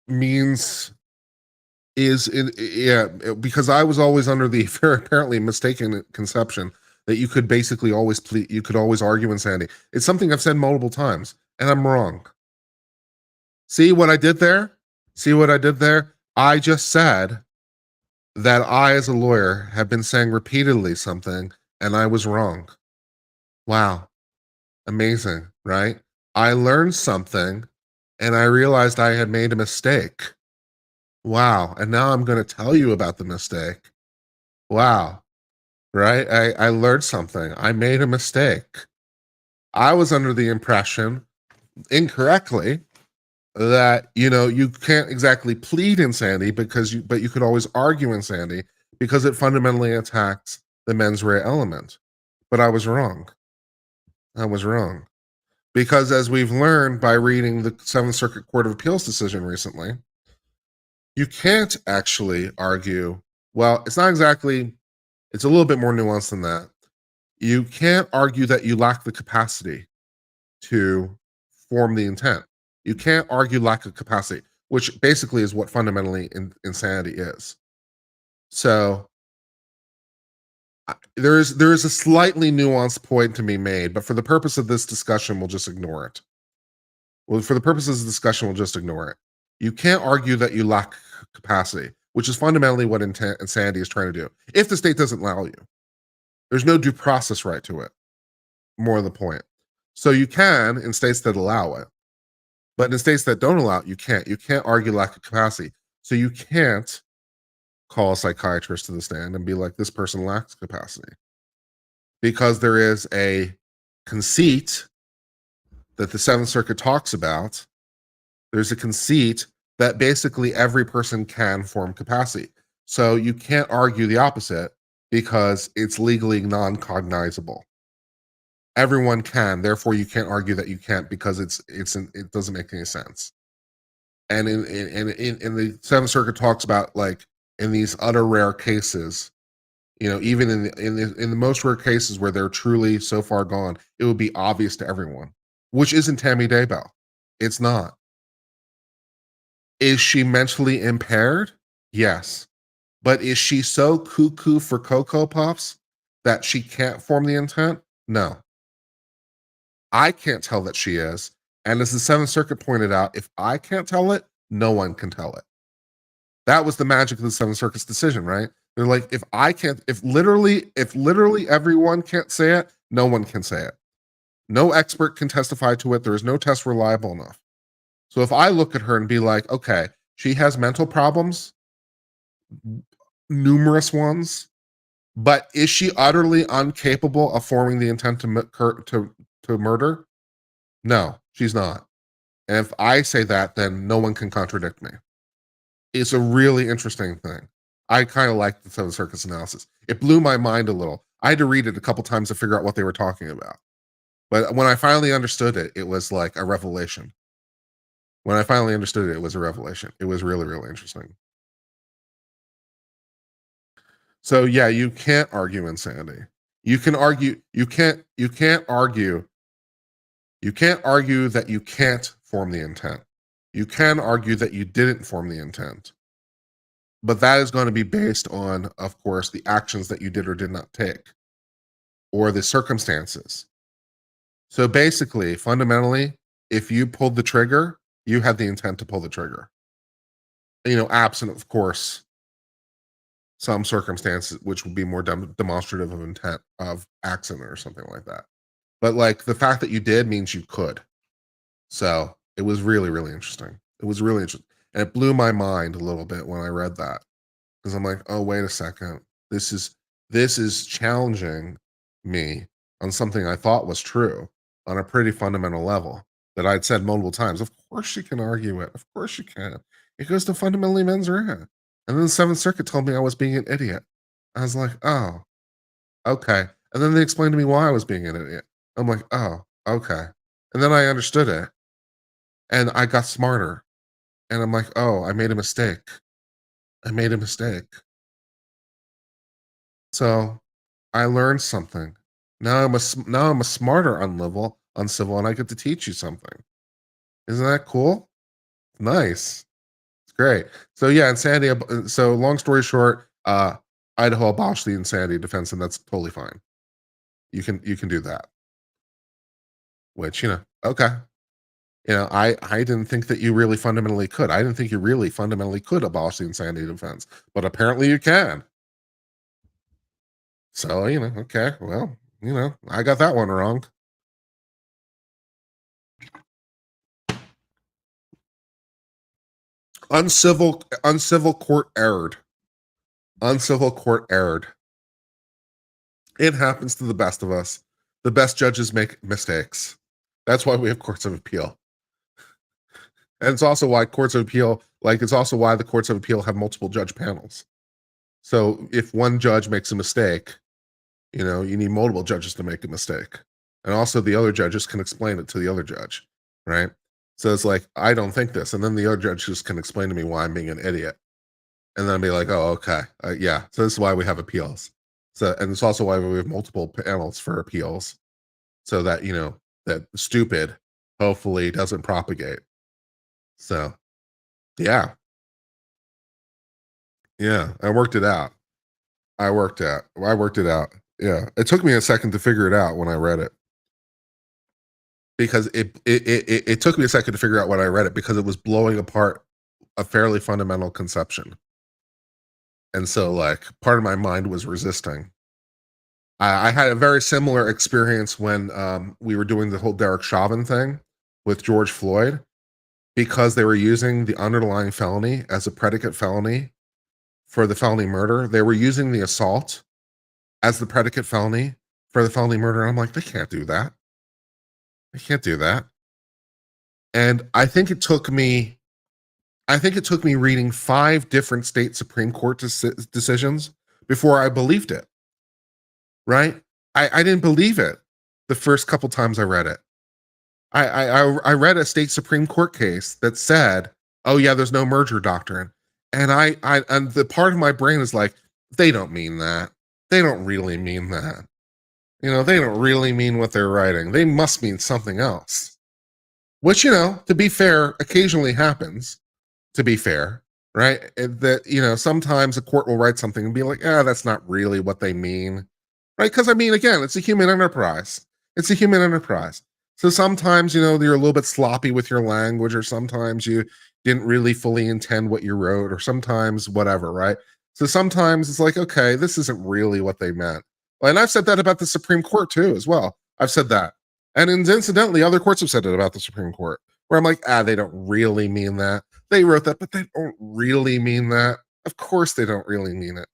means is in, yeah, because I was always under the apparently mistaken conception that you could basically always plead, you could always argue insanity. It's something I've said multiple times, and I'm wrong. See what I did there? See what I did there? I just said that I, as a lawyer, have been saying repeatedly something, and I was wrong. Wow. Amazing, right? I learned something, and I realized I had made a mistake. Wow. And now I'm going to tell you about the mistake. Wow. Right? I learned something. I made a mistake. I was under the impression, incorrectly, that you can't exactly plead insanity but you could always argue insanity because it fundamentally attacks the mens rea element. But I was wrong. I was wrong. Because as we've learned by reading the Seventh Circuit Court of Appeals decision recently, you can't actually argue, well, it's not exactly, it's a little bit more nuanced than that. You can't argue that you lack the capacity to form the intent. You can't argue lack of capacity, which basically is what fundamentally insanity is. So there is a slightly nuanced point to be made, but for the purpose of this discussion, we'll just ignore it. Well, for the purposes of the discussion, we'll just ignore it. You can't argue that you lack capacity, which is fundamentally what insanity is trying to do. If the state doesn't allow you, there's no due process right to it. More of the point. So you can in states that allow it, but in states that don't allow it, you can't. You can't argue lack of capacity. So you can't call a psychiatrist to the stand and be like, this person lacks capacity. Because there is a conceit that the Seventh Circuit talks about. There's a conceit that basically every person can form capacity. So you can't argue the opposite because it's legally non-cognizable. Everyone can, therefore you can't argue that you can't because it doesn't make any sense. And in the Seventh Circuit talks about, like, in these utter rare cases, even in the most rare cases where they're truly so far gone, it would be obvious to everyone, which isn't Tammy Daybell. It's not. Is she mentally impaired? Yes. But is she so cuckoo for Cocoa Puffs that she can't form the intent? No. I can't tell that she is. And as the Seventh Circuit pointed out, if I can't tell it, no one can tell it. That was the magic of the Seventh Circuit's decision, right? They're like, if literally everyone can't say it, no one can say it. No expert can testify to it. There is no test reliable enough. So if I look at her and be like, okay, she has mental problems, numerous ones, but is she utterly incapable of forming the intent to murder? No, she's not. And if I say that, then no one can contradict me. It's a really interesting thing. I kind of like the Seventh Circuit's analysis. It blew my mind a little. I had to read it a couple times to figure out what they were talking about. But when I finally understood it, it was like a revelation. When I finally understood it, it was a revelation. It was really, really interesting. So yeah, you can't argue insanity. You can argue, you can't argue that you can't form the intent. You can argue that you didn't form the intent. But that is going to be based on, of course, the actions that you did or did not take, or the circumstances. So basically, fundamentally, if you pulled the trigger, you had the intent to pull the trigger. Absent, of course, some circumstances which would be more demonstrative of intent of accident or something like that. But like the fact that you did means you could. So it was really, really interesting. It was really interesting. And it blew my mind a little bit when I read that. Because I'm like, oh, wait a second. This is challenging me on something I thought was true on a pretty fundamental level that I'd said multiple times. Of course you can argue it. Of course you can. It goes to fundamentally mens rea. And then the Seventh Circuit told me I was being an idiot. I was like, oh, okay. And then they explained to me why I was being an idiot. I'm like, oh, okay. And then I understood it. And I got smarter. And I'm like, oh, I made a mistake. I made a mistake. So I learned something. Now I'm a smarter uncivil, and I get to teach you something. Isn't that cool? Nice. It's great. So yeah, insanity. So long story short, Idaho abolished the insanity defense, and that's totally fine. You can do that. Which okay. I didn't think that you really fundamentally could. I didn't think you really fundamentally could abolish the insanity defense, but apparently you can. So okay, well, I got that one wrong. Uncivil court erred. Uncivil court erred. It happens to the best of us. The best judges make mistakes. That's why we have courts of appeal. And it's also why courts of appeal, it's also why the courts of appeal have multiple judge panels. So if one judge makes a mistake, you need multiple judges to make a mistake. And also the other judges can explain it to the other judge, right? So it's like, I don't think this. And then the other judge just can explain to me why I'm being an idiot. And then I'll be like, oh, okay. Yeah. So this is why we have appeals. So, and it's also why we have multiple panels for appeals so that, that stupid hopefully doesn't propagate. So, yeah. Yeah. I worked it out. I worked it out. Yeah. It took me a second to figure it out when I read it. Because it took me a second to figure out when I read it because it was blowing apart a fairly fundamental conception. And so part of my mind was resisting. I had a very similar experience when we were doing the whole Derek Chauvin thing with George Floyd, because they were using the underlying felony as a predicate felony for the felony murder. They were using the assault as the predicate felony for the felony murder. I'm like, they can't do that. They can't do that. And I think it took me reading 5 different state Supreme Court decisions before I believed it. Right? I didn't believe it the first couple times I read it. I read a state Supreme Court case that said, "Oh yeah, there's no merger doctrine," and and the part of my brain is like, they don't mean that. They don't really mean that. They don't really mean what they're writing. They must mean something else. Which, to be fair, occasionally happens. To be fair, right? That sometimes a court will write something and be like, that's not really what they mean. Right? Because again, it's a human enterprise. It's a human enterprise. So sometimes, you're a little bit sloppy with your language, or sometimes you didn't really fully intend what you wrote, or sometimes whatever, right? So sometimes it's like, okay, this isn't really what they meant. And I've said that about the Supreme Court too, as well. I've said that. And incidentally, other courts have said it about the Supreme Court, where I'm like, they don't really mean that. They wrote that, but they don't really mean that. Of course they don't really mean it.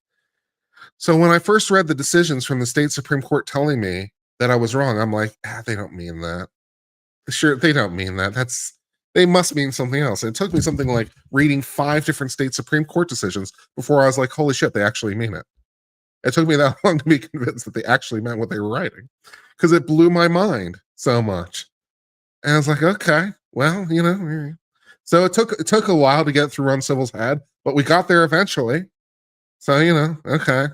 So when I first read the decisions from the state Supreme Court telling me that I was wrong, I'm like, they don't mean that. Sure, they don't mean that. They must mean something else. And it took me something like reading 5 different state Supreme Court decisions before I was like, holy shit, they actually mean it. It took me that long to be convinced that they actually meant what they were writing, because it blew my mind so much. And I was like, okay, well, So it took a while to get through Uncivil's head, but we got there eventually. So, okay.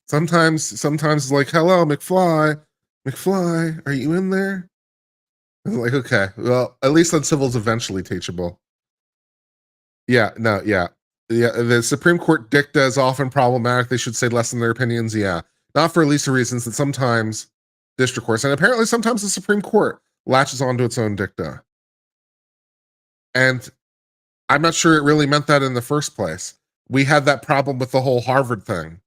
Sometimes it's like, hello, McFly, are you in there? I'm like, okay, well, at least Uncivil's eventually teachable. Yeah, no, yeah. The Supreme Court dicta is often problematic. They should say less than their opinions. Yeah, not for at least the reasons that sometimes district courts, and apparently sometimes the Supreme Court, latches onto its own dicta. And I'm not sure it really meant that in the first place. We had that problem with the whole Harvard thing,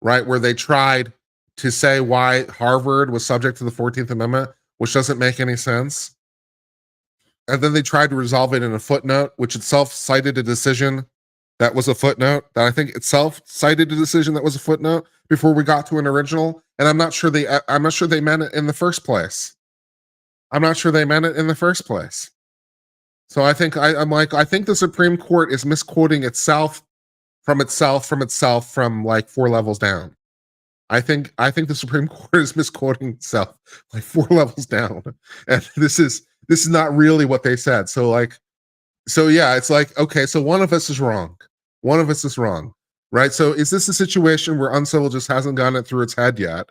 right? Where they tried to say why Harvard was subject to the 14th Amendment, which doesn't make any sense. And then they tried to resolve it in a footnote, which itself cited a decision that was a footnote, that I think itself cited a decision that was a footnote before we got to an original. And I'm not sure they meant it in the first place. So I think I think the Supreme Court is misquoting itself from like 4 levels down. I think the Supreme Court is misquoting itself like 4 levels down. And this is not really what they said. So yeah, it's like, okay, so one of us is wrong. Right? So is this a situation where Uncivil just hasn't gotten it through its head yet?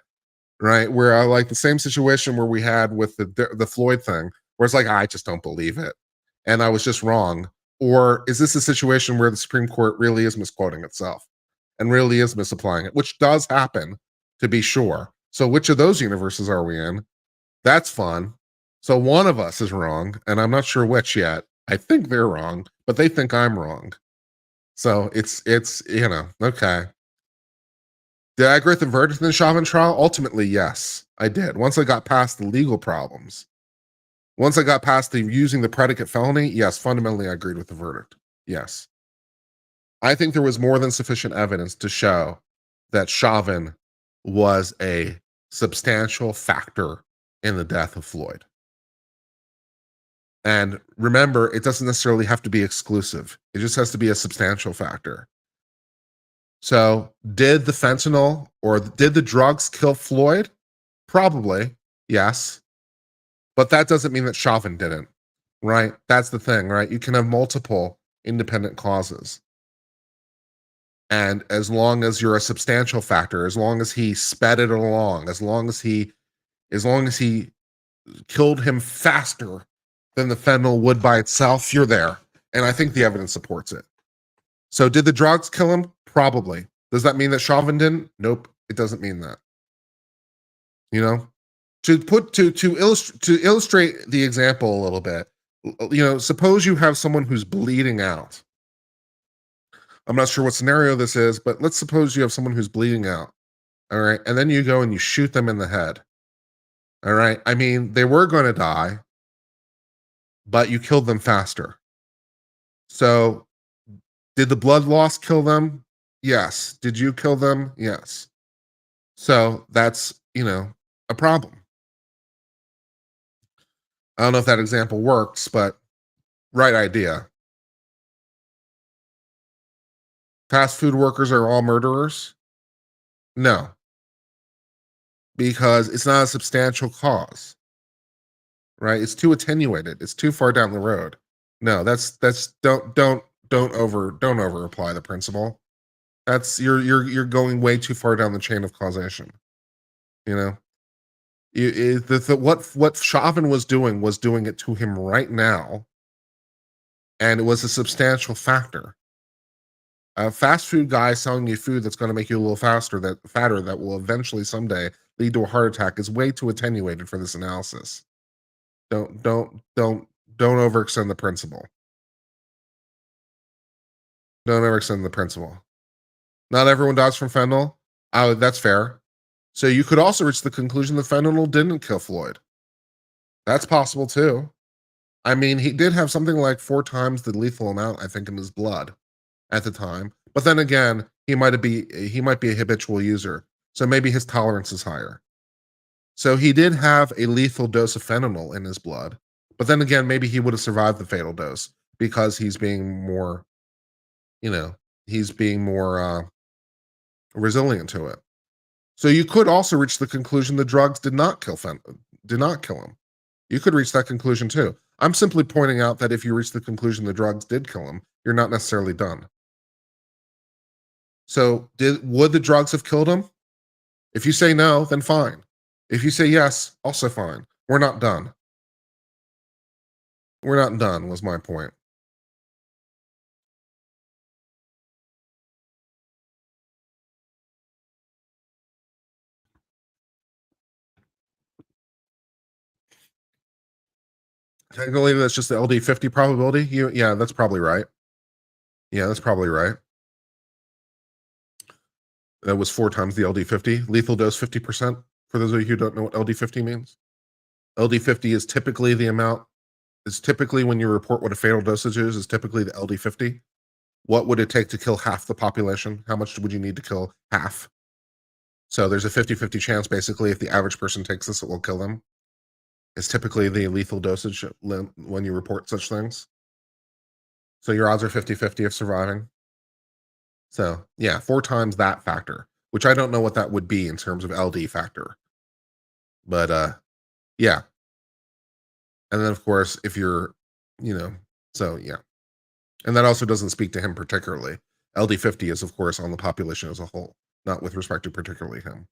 Right? Where like the same situation where we had with the Floyd thing, where it's like, I just don't believe it, and I was just wrong. Or is this a situation where the Supreme Court really is misquoting itself and really is misapplying it, which does happen, to be sure. So which of those universes are we in? That's fun. So one of us is wrong, and I'm not sure which yet. I think they're wrong, but they think I'm wrong. So it's okay. Did I agree with the verdict in the Chauvin trial? Ultimately, yes, I did. Once I got past the legal problems, Once I got past the using the predicate felony, yes, fundamentally I agreed with the verdict. Yes. I think there was more than sufficient evidence to show that Chauvin was a substantial factor in the death of Floyd. And remember, it doesn't necessarily have to be exclusive. It just has to be a substantial factor. So, did the fentanyl or did the drugs kill Floyd? Probably, yes. But that doesn't mean that Chauvin didn't, right? That's the thing, right? You can have multiple independent causes. And as long as you're a substantial factor, as long as he sped it along, as long as he killed him faster than the fentanyl would by itself, you're there. And I think the evidence supports it. So did the drugs kill him? Probably. Does that mean that Chauvin didn't? Nope. It doesn't mean that. You know, to illustrate the example a little bit, you know, suppose you have someone who's bleeding out. I'm not sure what scenario this is, but let's suppose you have someone who's bleeding out. All right. And then you go and you shoot them in the head. All right. I mean, they were going to die, but you killed them faster. So did the blood loss kill them? Yes. Did you kill them? Yes. So that's, you know, a problem. I don't know if that example works, but right idea. Fast food workers are all murderers? No. Because it's not a substantial cause. Right? It's too attenuated. It's too far down the road. No, that's don't over apply the principle. That's you're going way too far down the chain of causation. You know, what Chauvin was doing it to him right now, and it was a substantial factor. A fast food guy selling you food that's going to make you a little fatter, that will eventually someday lead to a heart attack is way too attenuated for this analysis. Don't overextend the principle. Don't overextend the principle. Not everyone dies from fentanyl. That's fair. So you could also reach the conclusion that fentanyl didn't kill Floyd. That's possible too. I mean, he did have something like 4 times the lethal amount, I think, in his blood at the time. But then again, he might be a habitual user, so maybe his tolerance is higher. So he did have a lethal dose of fentanyl in his blood. But then again, maybe he would have survived the fatal dose because he's being more, resilient to it. So you could also reach the conclusion the drugs did not kill him. You could reach that conclusion too. I'm simply pointing out that if you reach the conclusion the drugs did kill him, you're not necessarily done. So would the drugs have killed him? If you say no, then fine. If you say yes, also fine. We're not done. We're not done, was my point. Technically, that's just the LD50 probability. Yeah, that's probably right. Yeah, that's probably right. That was 4 times the LD50. Lethal dose 50%. For those of you who don't know what LD50 means, LD50 is typically the amount. It's typically when you report what a fatal dosage is typically the LD50. What would it take to kill half the population? How much would you need to kill half? So there's a 50-50 chance, basically, if the average person takes this, it will kill them. It's typically the lethal dosage when you report such things. So your odds are 50-50 of surviving. So yeah, 4 times that factor, which I don't know what that would be in terms of LD factor. But yeah. And then of course, if you're, so yeah. And that also doesn't speak to him particularly. LD50 is of course on the population as a whole, not with respect to particularly him.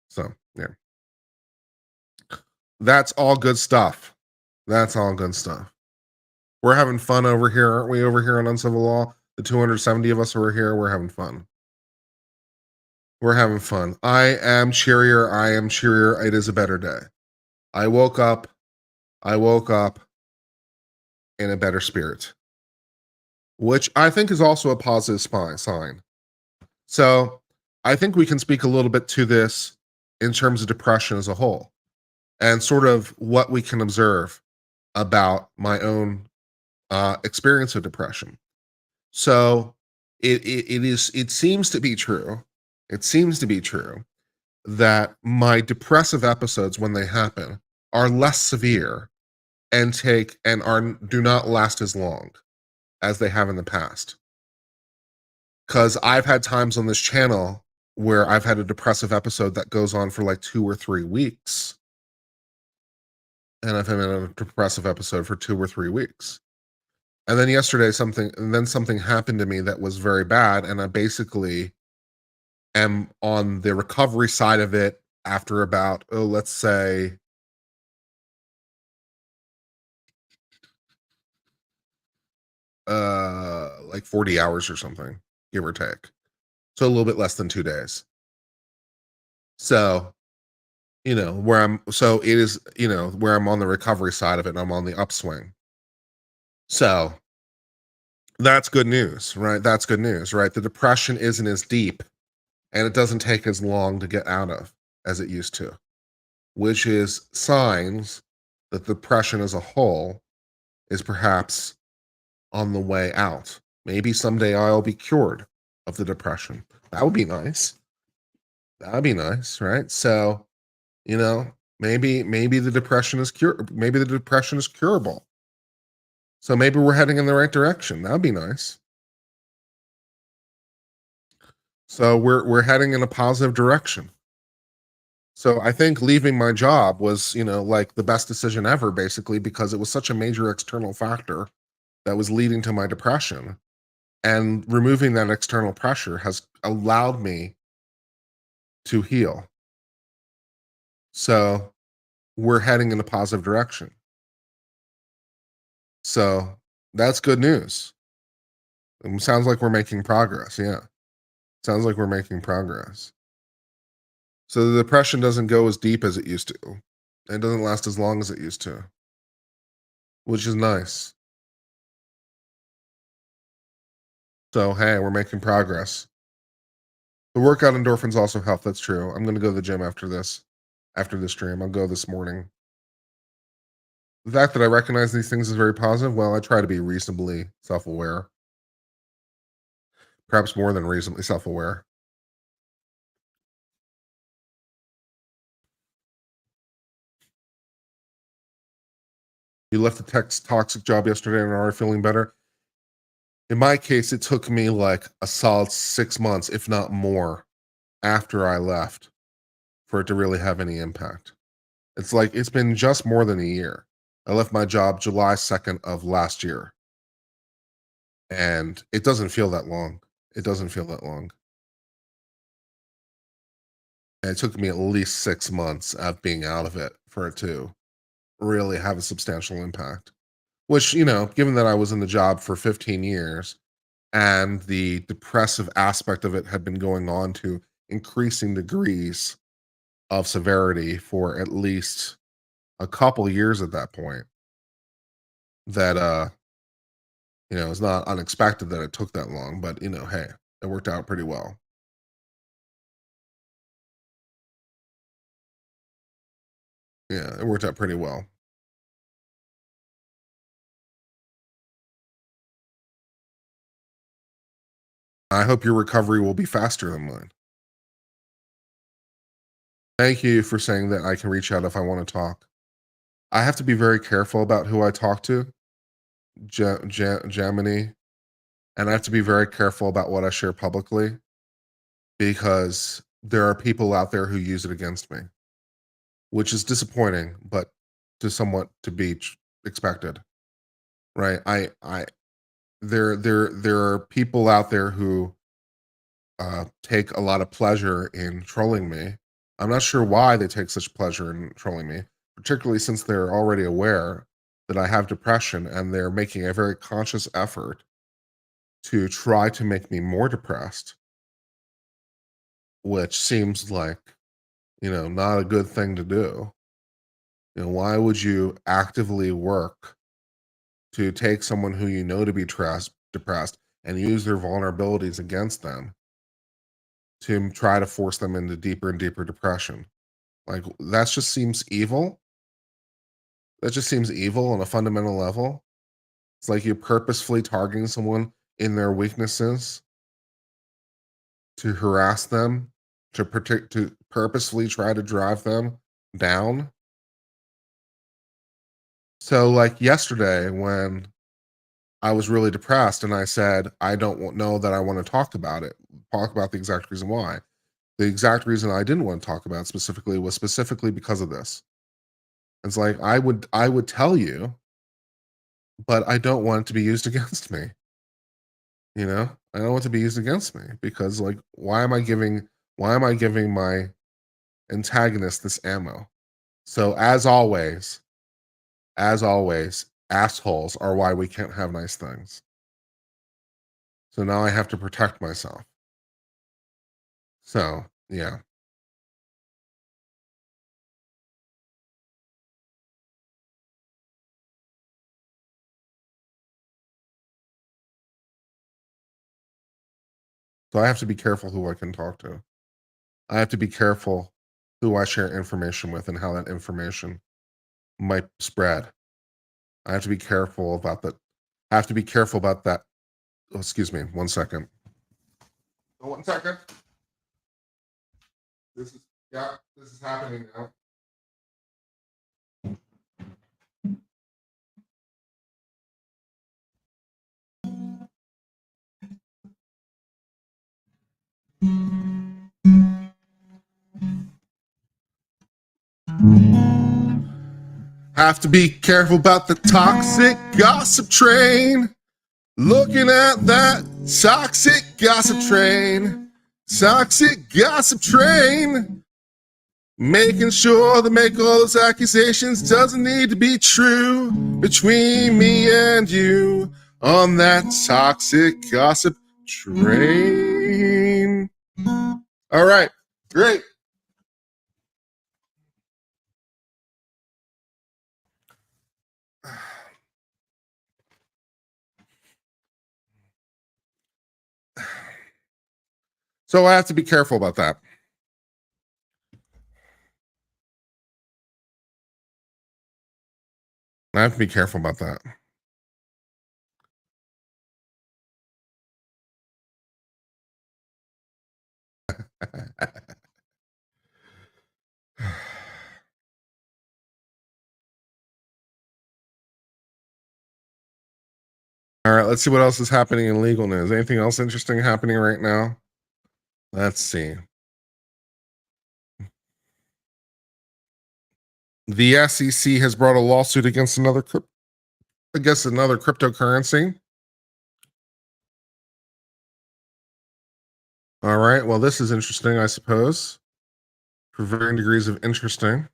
So yeah. That's all good stuff. That's all good stuff. We're having fun over here, aren't we, over here on Uncivil Law? The 270 of us who are here, we're having fun. We're having fun. I am cheerier. It is a better day. I woke up in a better spirit, which I think is also a positive sign. So I think we can speak a little bit to this in terms of depression as a whole. and sort of what we can observe about my own experience of depression. So it seems to be true. It seems to be true that my depressive episodes, when they happen, are less severe and do not last as long as they have in the past. Because I've had times on this channel where I've had a depressive episode that goes on for like 2 or 3 weeks, and I've had a depressive episode for 2 or 3 weeks. And then something happened to me that was very bad, and I basically am on the recovery side of it after about, let's say, like 40 hours or something, give or take. So a little bit less than 2 days. So, where I'm on the recovery side of it and I'm on the upswing. So that's good news, right? That's good news, right? The depression isn't as deep and it doesn't take as long to get out of as it used to, which is signs that depression as a whole is perhaps on the way out. Maybe someday I'll be cured of the depression. That would be nice. That would be nice, right? So, maybe the depression is maybe the depression is curable. So maybe we're heading in the right direction. That would be nice. So we're heading in a positive direction. So I think leaving my job was, like the best decision ever, basically, because it was such a major external factor that was leading to my depression. And removing that external pressure has allowed me to heal. So we're heading in a positive direction. So that's good news. It sounds like we're making progress. Yeah. Sounds like we're making progress. So the depression doesn't go as deep as it used to. It doesn't last as long as it used to, which is nice. So hey, we're making progress. The workout endorphins also help. That's true. I'm gonna go to the gym after this stream. I'll go this morning. The fact that I recognize these things is very positive. Well, I try to be reasonably self-aware, perhaps more than reasonably self-aware. You left the toxic job yesterday and are feeling better. In my case, it took me like a solid 6 months, if not more, after I left for it to really have any impact. It's been just more than a year. I left my job July 2nd of last year. And it doesn't feel that long. It doesn't feel that long. And it took me at least 6 months of being out of it for it to really have a substantial impact. Which, given that I was in the job for 15 years and the depressive aspect of it had been going on to increasing degrees of severity for at least a couple years at that point, that it's not unexpected that it took that long, but hey, it worked out pretty well. Yeah, it worked out pretty well. I hope your recovery will be faster than mine. Thank you for saying that I can reach out if I want to talk. I have to be very careful about who I talk to, Gemini, and I have to be very careful about what I share publicly because there are people out there who use it against me, which is disappointing, but to be expected, right? There are people out there who take a lot of pleasure in trolling me. I'm not sure why they take such pleasure in trolling me, particularly since they're already aware that I have depression and they're making a very conscious effort to try to make me more depressed, which seems like, not a good thing to do. Why would you actively work to take someone who you know to be depressed and use their vulnerabilities against them to try to force them into deeper and deeper depression? Like that just seems evil. That just seems evil on a fundamental level. It's like you're purposefully targeting someone in their weaknesses to harass them, to purposefully try to drive them down. So, like yesterday, when I was really depressed and I said, I don't know that I want to talk about it, talk about the exact reason why. The exact reason I didn't want to talk about it specifically was specifically because of this. It's like I would tell you, but I don't want it to be used against me. You know, I don't want it to be used against me because, like, why am I giving my antagonist this ammo? So as always, assholes are why we can't have nice things. So now I have to protect myself. So yeah. So I have to be careful who I can talk to. I have to be careful who I share information with and how that information might spread. I have to be careful about that. I have to be careful about that. Oh, excuse me, 1 second. Oh, 1 second. This is happening now. Have to be careful about the toxic gossip train. Looking at that toxic gossip train. Toxic gossip train. Making sure to make all those accusations doesn't need to be true between me and you on that toxic gossip train. All right, great. So I have to be careful about that. I have to be careful about that. All right, let's see what else is happening in legal news. Anything else interesting happening right now? Let's see. The SEC has brought a lawsuit against another cryptocurrency. All right, well, this is interesting, I suppose, for varying degrees of interesting.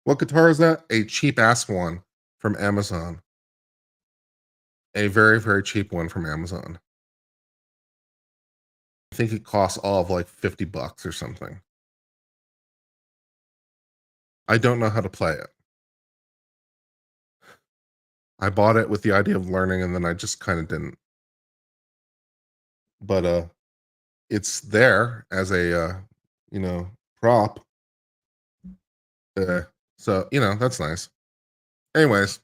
What guitar is that? A cheap ass one from Amazon. A very, very cheap one from Amazon. I think it costs all of like $50 or something. I don't know how to play it. I bought it with the idea of learning and then I just kind of didn't. But it's there as a prop. So that's nice. Anyways,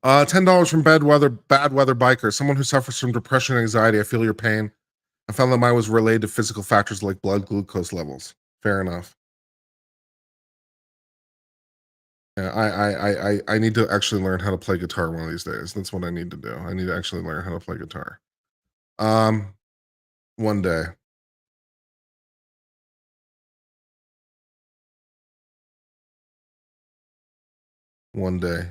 $10 from bad weather biker. Someone who suffers from depression and anxiety. I feel your pain. I found that mine was related to physical factors like blood glucose levels. Fair enough. Yeah, I need to actually learn how to play guitar one of these days. That's what I need to do. I need to actually learn how to play guitar. One day. One day.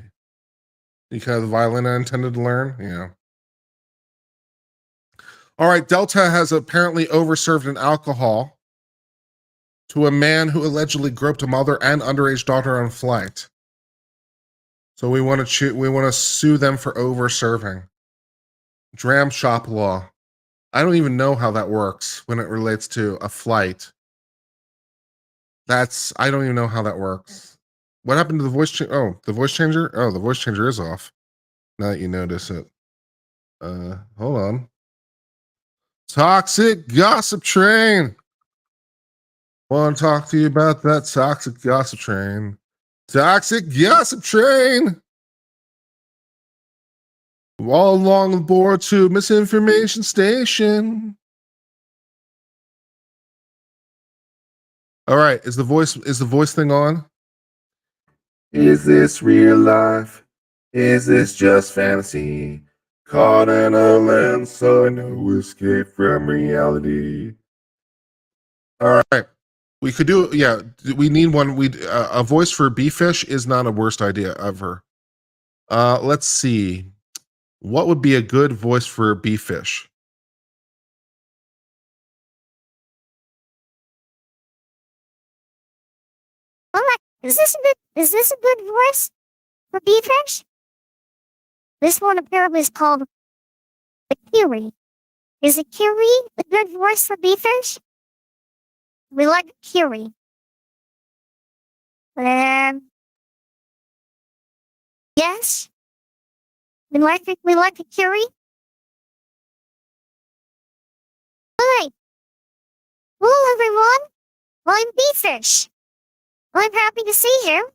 You kind of the violin I intended to learn? Yeah. All right, Delta has apparently overserved an alcohol to a man who allegedly groped a mother and underage daughter on flight. So we want to sue them for overserving. Dram shop law. I don't even know how that works when it relates to a flight. I don't even know how that works. What happened to the voice change? Oh, the voice changer? Oh, the voice changer is off. Now that you notice it. Hold on. Toxic gossip train. Want to talk to you about that toxic gossip train. Toxic gossip train. All along the board to misinformation station. All right, is the voice thing on? Is this real life? Is this just fantasy? Caught in a lens, so no escape from reality. All right, we could do. Yeah, we need one. We a voice for B-fish is not a worst idea ever. Let's see. What would be a good voice for B-fish? Is this a good voice for B-fish? This one apparently is called the Kiwi. Is a Kiwi a good voice for B-fish? We like Kiwi. Yes, we like it. We like a Kiwi. Hi, hello everyone. I'm B-fish. I'm happy to see you,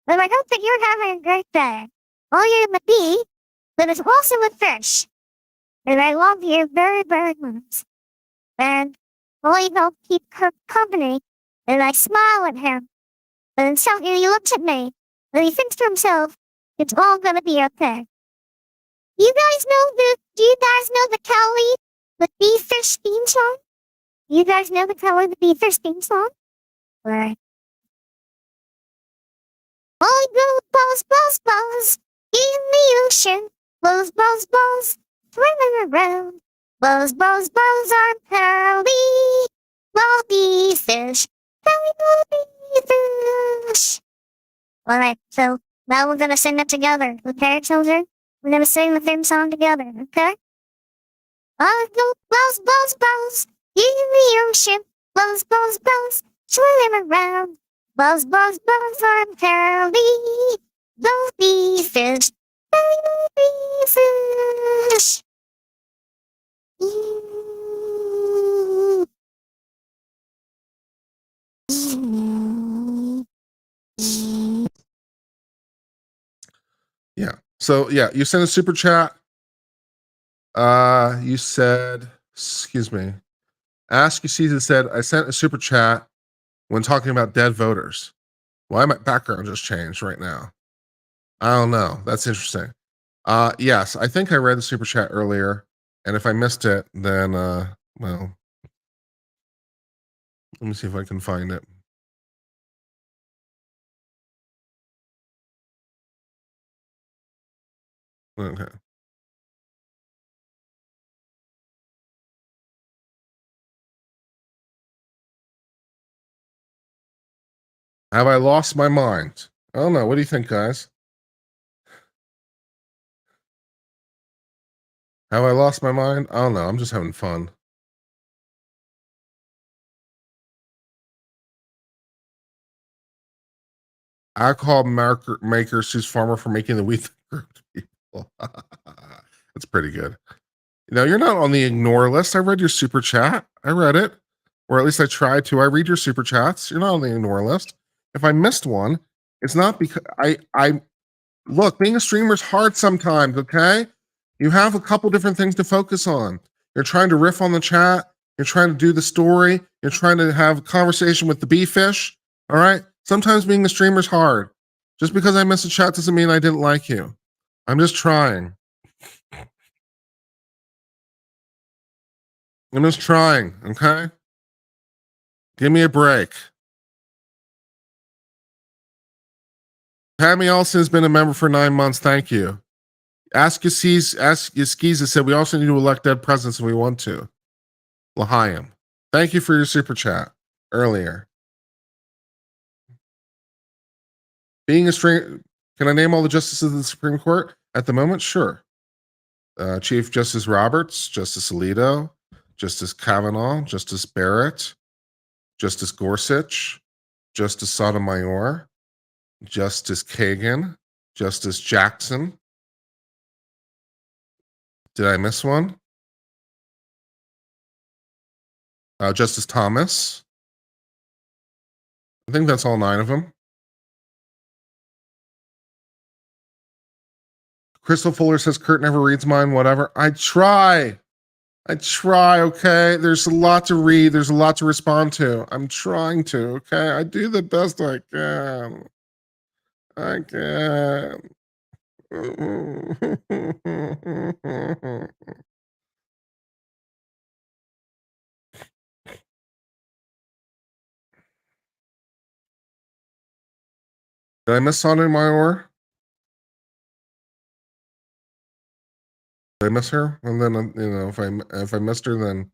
and I hope that you're having a great day. I am a bee, but it's also a fish, and I love you very, very much. And I help keep her company, and I smile at him. And so he looks at me, and he thinks to himself, it's all gonna be okay. Do you guys know the Kelly, the B-fish theme song? Do you guys know the Kelly, the B-fish theme song? Right. I go buzz, buzz, buzz in the ocean. Buzz, buzz, buzz, swimming around. Buzz, buzz, buzz, I'm Kelly, Bobby fish. Kelly, Bobby fish. Alright, so now we're gonna sing it together, okay, children? We're gonna sing the theme song together, okay? I go buzz, buzz, buzz in the ocean. Buzz, buzz, buzz, swimming around. Buzz, buzz, buzz, I'm Kelly, Bobby fish. Kelly, fish. Yeah. So yeah, you sent a super chat. You said, excuse me. Ask You Season said, I sent a super chat when talking about dead voters. Why my background just changed right now? I don't know. That's interesting. Yes, I think I read the super chat earlier, and if I missed it, then well, let me see if I can find it. Okay. Have I lost my mind? I don't know. What do you think, guys? Have I lost my mind? I don't know. I'm just having fun. Alcohol maker sues farmer for making the wheat people. That's pretty good. You know, you're not on the ignore list. I read your super chat. I read it, or at least I tried to. I read your super chats. You're not on the ignore list. If I missed one, it's not because I look, being a streamer is hard sometimes, okay? You have a couple different things to focus on. You're trying to riff on the chat, you're trying to do the story, you're trying to have a conversation with the B-fish. All right. Sometimes being a streamer is hard. Just because I missed a chat doesn't mean I didn't like you. I'm just trying. I'm just trying, okay? Give me a break. Pammy Olsen has been a member for 9 months. Thank you. Ask Yaskiza said we also need to elect dead presidents if we want to. L'chaim. Thank you for your super chat earlier. Being a string, can I name all the justices of the Supreme Court at the moment? Sure. Chief Justice Roberts, Justice Alito, Justice Kavanaugh, Justice Barrett, Justice Gorsuch, Justice Sotomayor, Justice Kagan, Justice Jackson. Did I miss one? Justice Thomas. I think that's all 9 of them. Crystal Fuller says Kurt never reads mine, whatever. I try, okay? There's a lot to read. There's a lot to respond to. I'm trying to, okay? I do the best I can. I can. Did I miss Sotomayor? Did I miss her? And then, if I missed her, then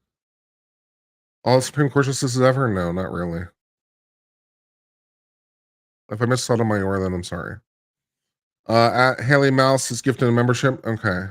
all the Supreme Court justices ever? No, not really. If I missed Sotomayor, then I'm sorry. At Haley Mouse is gifted a membership. Okay.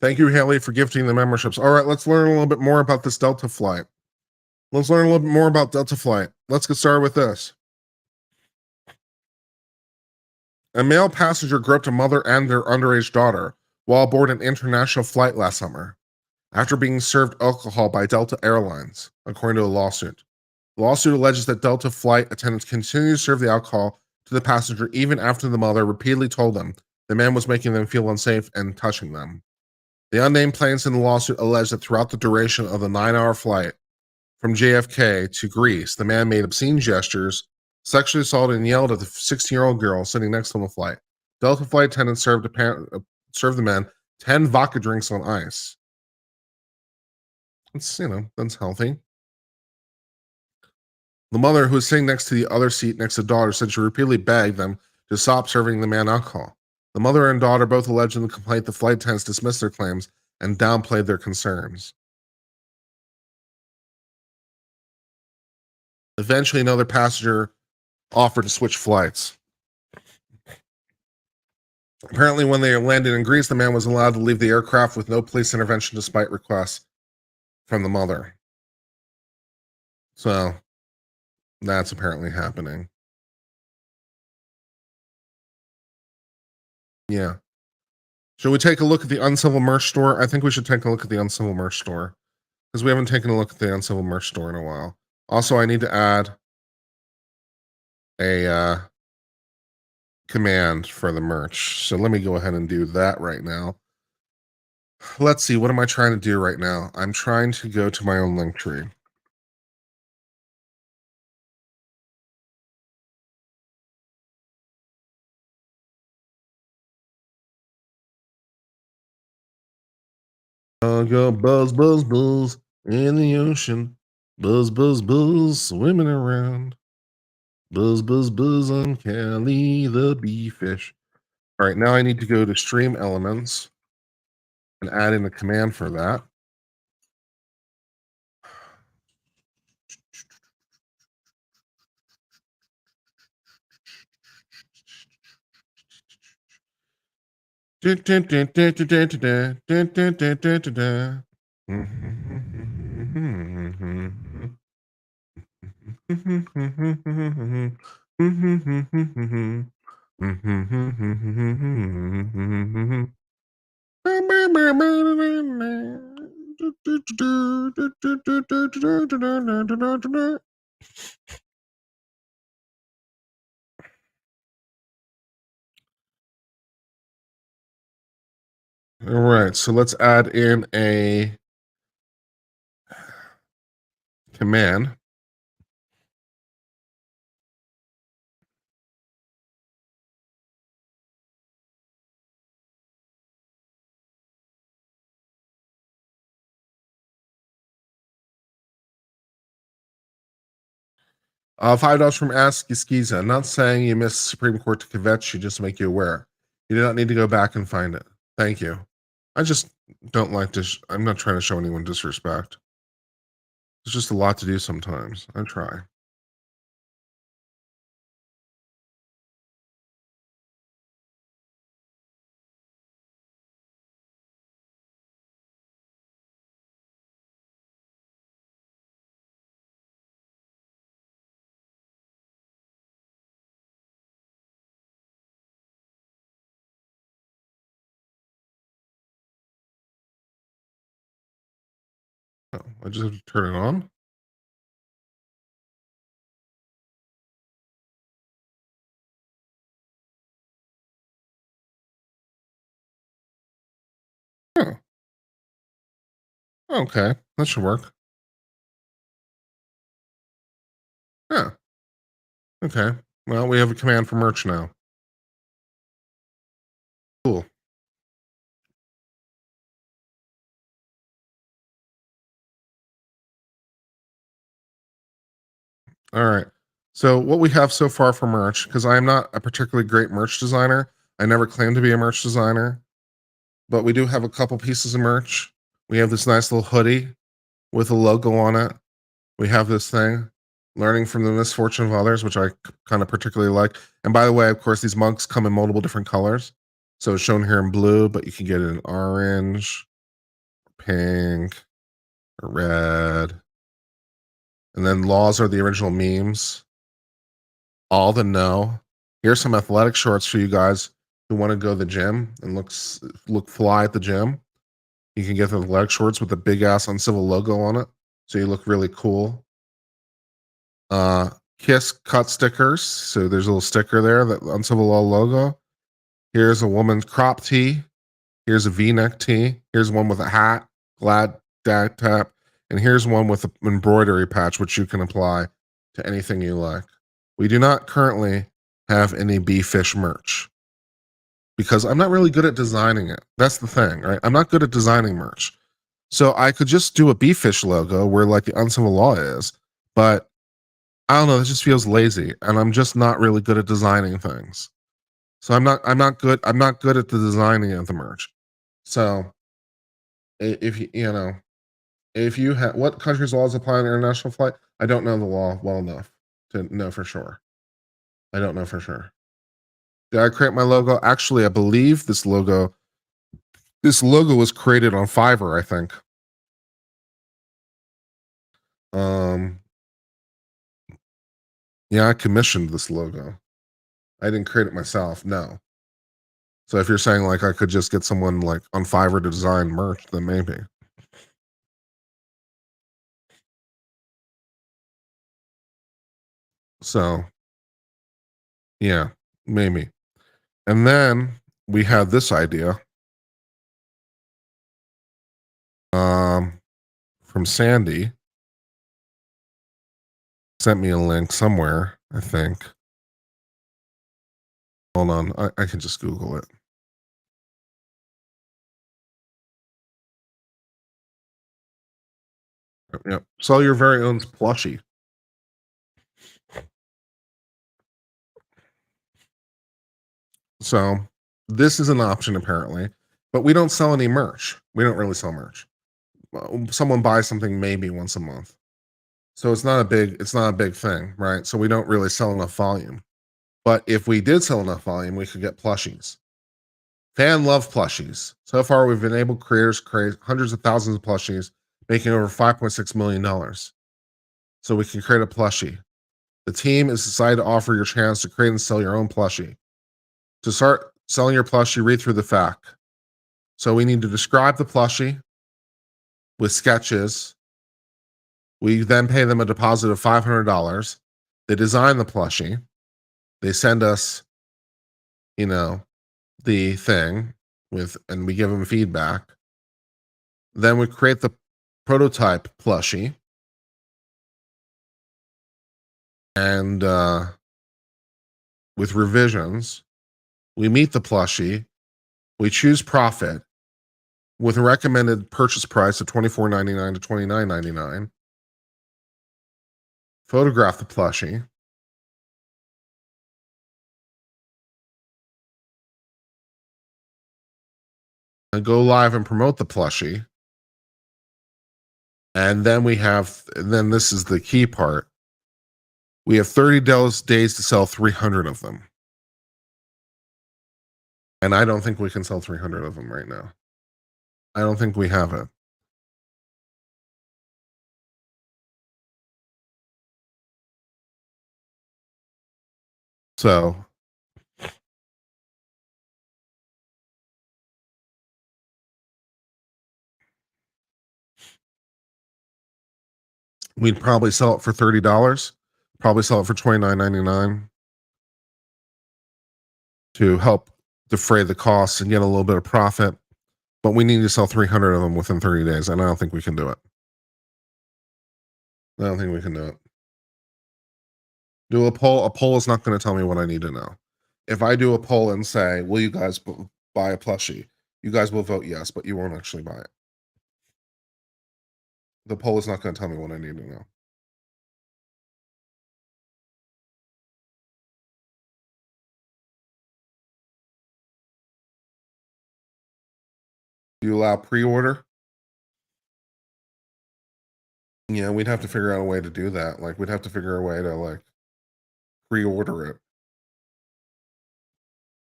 Thank you, Haley, for gifting the memberships. All right, let's learn a little bit more about this Delta flight. Let's learn a little bit more about Delta flight. Let's get started with this. A male passenger groped a mother and their underage daughter while aboard an international flight last summer after being served alcohol by Delta Airlines, according to a lawsuit. The lawsuit alleges that Delta flight attendants continued to serve the alcohol to the passenger even after the mother repeatedly told them the man was making them feel unsafe and touching them. The unnamed plaintiffs in the lawsuit allege that throughout the duration of the 9-hour flight from JFK to Greece, the man made obscene gestures, sexually assaulted and yelled at the 16-year-old girl sitting next to him on the flight. Delta flight attendants served the man 10 vodka drinks on ice. That's healthy. The mother, who was sitting next to the other seat next to the daughter, said she repeatedly begged them to stop serving the man alcohol. The mother and daughter both alleged in the complaint the flight attendants dismissed their claims and downplayed their concerns. Eventually, another passenger offered to switch flights. Apparently, when they landed in Greece, the man was allowed to leave the aircraft with no police intervention despite requests from the mother. So, that's apparently happening. Yeah. Should we take a look at the uncivil merch store? I think we should take a look at the uncivil merch store because we haven't taken a look at the uncivil merch store in a while. Also, I need to add a command for the merch. So let me go ahead and do that right now. Let's see. What am I trying to do right now? I'm trying to go to my own link tree. I'll go buzz, buzz, buzz in the ocean. Buzz, buzz, buzz, swimming around. Buzz, buzz, buzz on Kelly the bee fish. All right, now I need to go to Stream Elements and add in a command for that. All right, so let's add in a command. $5 from Ask Skiza. Not saying you missed Supreme Court to kvetch you, just to make you aware. You do not need to go back and find it. Thank you. I just don't like to. I'm not trying to show anyone disrespect. It's just a lot to do sometimes. I try. I just have to turn it on. Oh, okay. That should work. Yeah. Okay. Well, we have a command for merch now. Cool. All right. So what we have so far for merch, because I am not a particularly great merch designer. I never claimed to be a merch designer, but we do have a couple pieces of merch. We have this nice little hoodie with a logo on it. We have this thing, learning from the misfortune of others, which I kind of particularly like. And by the way, of course, these mugs come in multiple different colors. So it's shown here in blue, but you can get it in orange, pink, or red. And then laws are the original memes. All the no. Here's some athletic shorts for you guys who want to go to the gym and look fly at the gym. You can get the athletic shorts with the big ass uncivil logo on it, so you look really cool. Kiss cut stickers. So there's a little sticker there, that uncivil law logo. Here's a woman's crop tee. Here's a V-neck tee. Here's one with a hat, glad dad tap, and here's one with an embroidery patch, which you can apply to anything you like. We do not currently have any bee-fish merch because I'm not really good at designing it. That's the thing, right? I'm not good at designing merch. So I could just do a bee-fish logo where like the uncivil law is, but I don't know, it just feels lazy and I'm just not really good at designing things. So I'm not good at the designing of the merch. So if if you have what country's laws apply on international flight, I don't know the law well enough to know for sure. I don't know for sure. Did I create my logo? Actually, I believe this logo was created on Fiverr, I think. Um yeah, I commissioned this logo. I didn't create it myself, no. So if you're saying like I could just get someone like on Fiverr to design merch, then maybe. So yeah, maybe. And then we had this idea um, from Sandy. Sent me a link somewhere, I think. Hold on, I can just Google it. Yep. Sell your very own plushie. So this is an option apparently, but we don't sell any merch. We don't really sell merch. Someone buys something maybe once a month. So it's not a big thing, right? So we don't really sell enough volume. But if we did sell enough volume, we could get plushies. Fan love plushies. So far, we've been able creators create hundreds of thousands of plushies, making over $5.6 million. So we can create a plushie. The team is decided to offer your chance to create and sell your own plushie. To start selling your plushie, read through the FAQ. So we need to describe the plushie with sketches. We then pay them a deposit of $500. They design the plushie. They send us, you know, the thing and we give them feedback. Then we create the prototype plushie. And with revisions, we meet the plushie. We choose profit with a recommended purchase price of $24.99 to $29.99. Photograph the plushie. And go live and promote the plushie. And then this is the key part. We have 30 days to sell 300 of them. And I don't think we can sell 300 of them right now. I don't think we have it. So We'd probably sell it for $30, probably sell it for $29.99 to help defray the costs and get a little bit of profit. But we need to sell 300 of them within 30 days, and I don't think we can do it. I don't think we can do it. Do a poll. A poll is not going to tell me what I need to know. If I do a poll and say, will you guys buy a plushie? You guys will vote yes, but you won't actually buy it. The poll is not going to tell me what I need to know. Do you allow pre-order? Yeah, we'd have to figure out a way to do that. Like, we'd have to figure a way to, like, pre-order it.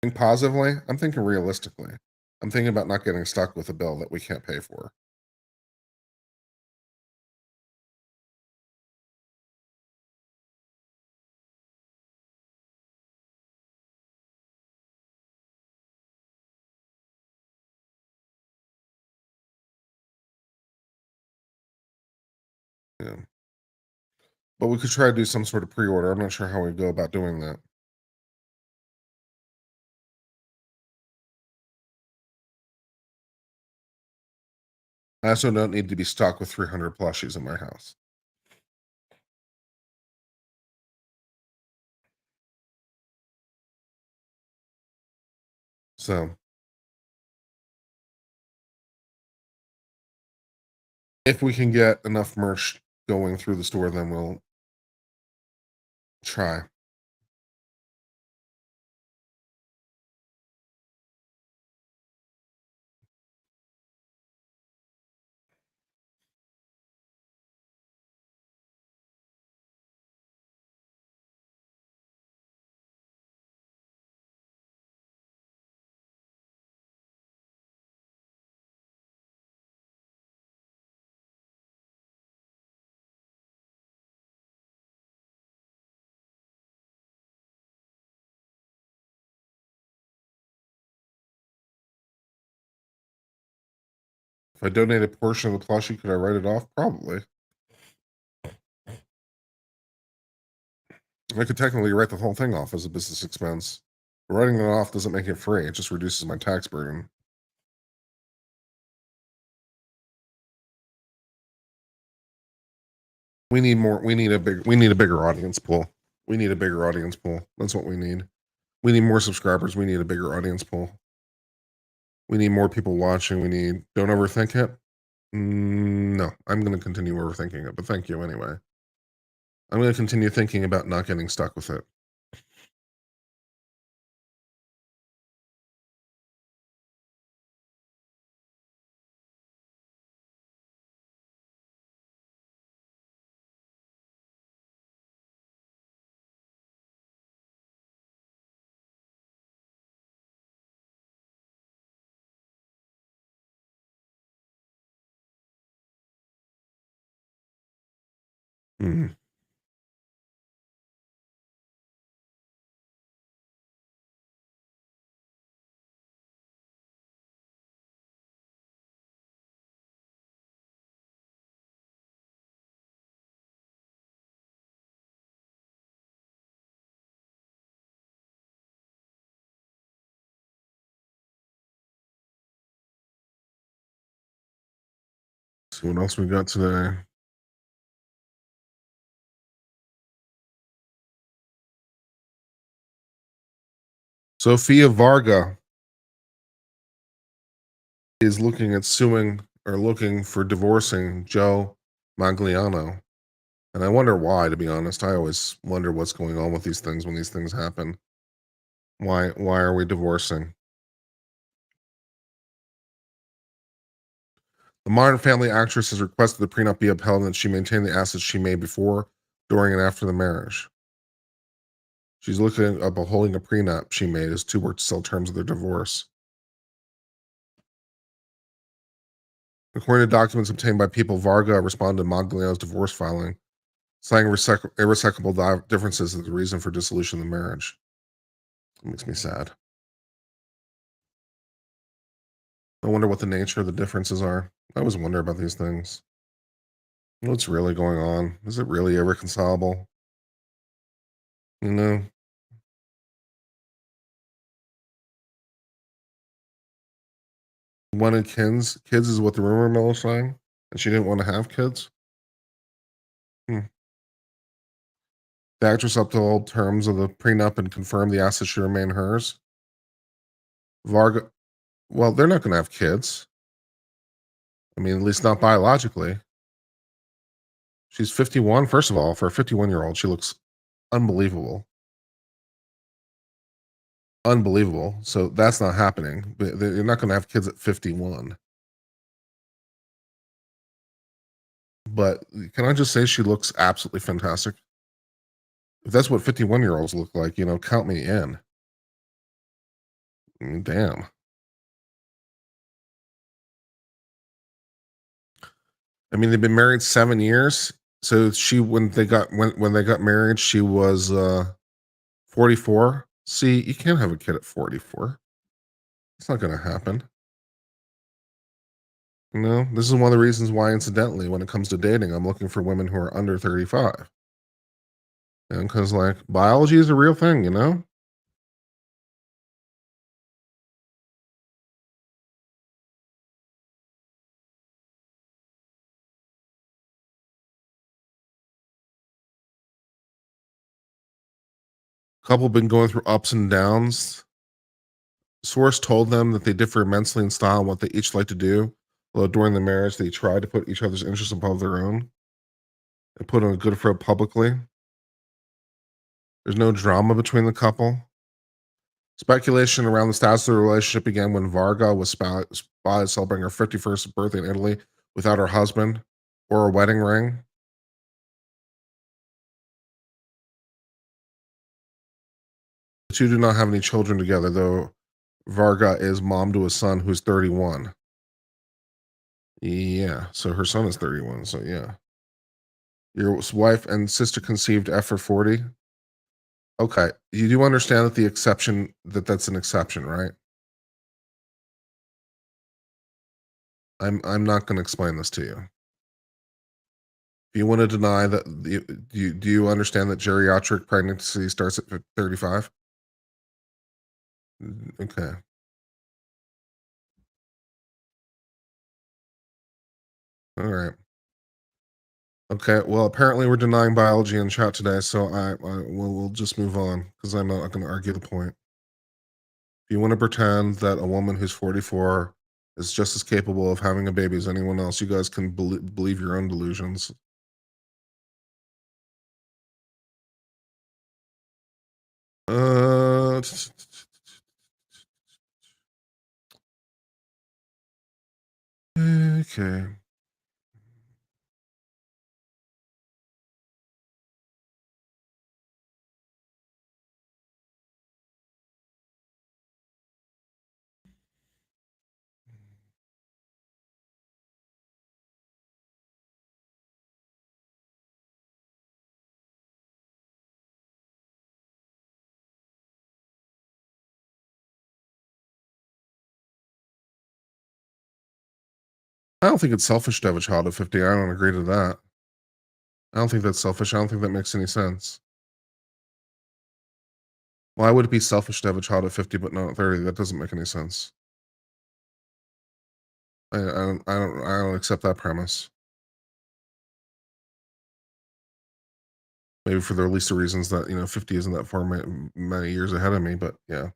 Think positively. I'm thinking realistically. I'm thinking about not getting stuck with a bill that we can't pay for. Yeah. But we could try to do some sort of pre-order. I'm not sure how we'd go about doing that. I also don't need to be stuck with 300 plushies in my house. So if we can get enough merch going through the store, then we'll try. If I donate a portion of the plushie, could I write it off? Probably. I could technically write the whole thing off as a business expense. But writing it off doesn't make it free. It just reduces my tax burden. We need more. We need a bigger audience pool. We need a bigger audience pool. That's what we need. We need more subscribers. We need a bigger audience pool. We need more people watching. Don't overthink it. No, I'm going to continue overthinking it, but thank you anyway. I'm going to continue thinking about not getting stuck with it. Mhm. So what else we got today? Sophia Varga is looking at suing or looking for divorcing Joe Magliano. And I wonder why, to be honest. I always wonder what's going on with these things when these things happen. Why are we divorcing? The Modern Family actress has requested the prenup be upheld and that she maintain the assets she made before, during, and after the marriage. She's looking at upholding a prenup she made as two work to sell terms of their divorce. According to documents obtained by People, Varga responded to Magliano's divorce filing, citing irreconcilable differences as the reason for dissolution of the marriage. It makes me sad. I wonder what the nature of the differences are. I always wonder about these things. What's really going on? Is it really irreconcilable? You know, wanted kids. Kids is what the rumor mill is saying, and she didn't want to have kids. Hmm. The actress upheld terms of the prenup and confirmed the assets should remain hers. Varga, well, they're not going to have kids. I mean, at least not biologically. She's 51. First of all, for a 51-year-old, she looks unbelievable. Unbelievable. So that's not happening. But they're not going to have kids at 51. But can I just say she looks absolutely fantastic? If that's what 51-year-olds look like, count me in. I mean, damn. I mean, they've been married 7 years. So she when they got married, she was 44. See, you can't have a kid at 44. It's not going to happen. This is one of the reasons why, incidentally, when it comes to dating, I'm looking for women who are under 35. And because, like, biology is a real thing. Couple been going through ups and downs. Source told them that they differ immensely in style and what they each like to do. Although during the marriage, they tried to put each other's interests above their own and put on a good foot publicly. There's no drama between the couple. Speculation around the status of the relationship began when Varga was spotted celebrating her 51st birthday in Italy without her husband or a wedding ring. The two do not have any children together, though Varga is mom to a son who's 31. Yeah, so her son is 31. So yeah, your wife and sister conceived after 40. Okay, you do understand that that's an exception, right? I'm not going to explain this to you. If you want to deny that, do you understand that geriatric pregnancy starts at 35? Okay. All right. Okay. Well, apparently we're denying biology in chat today, so we'll just move on because I'm not going to argue the point. If you want to pretend that a woman who's 44 is just as capable of having a baby as anyone else, you guys can believe your own delusions. Okay. I don't think it's selfish to have a child at 50. I don't agree to that. I don't think that's selfish. I don't think that makes any sense. Why would it be selfish to have a child at 50 but not at 30? That doesn't make any sense. I don't accept that premise. Maybe for the least of reasons that 50 isn't that far many years ahead of me, but yeah.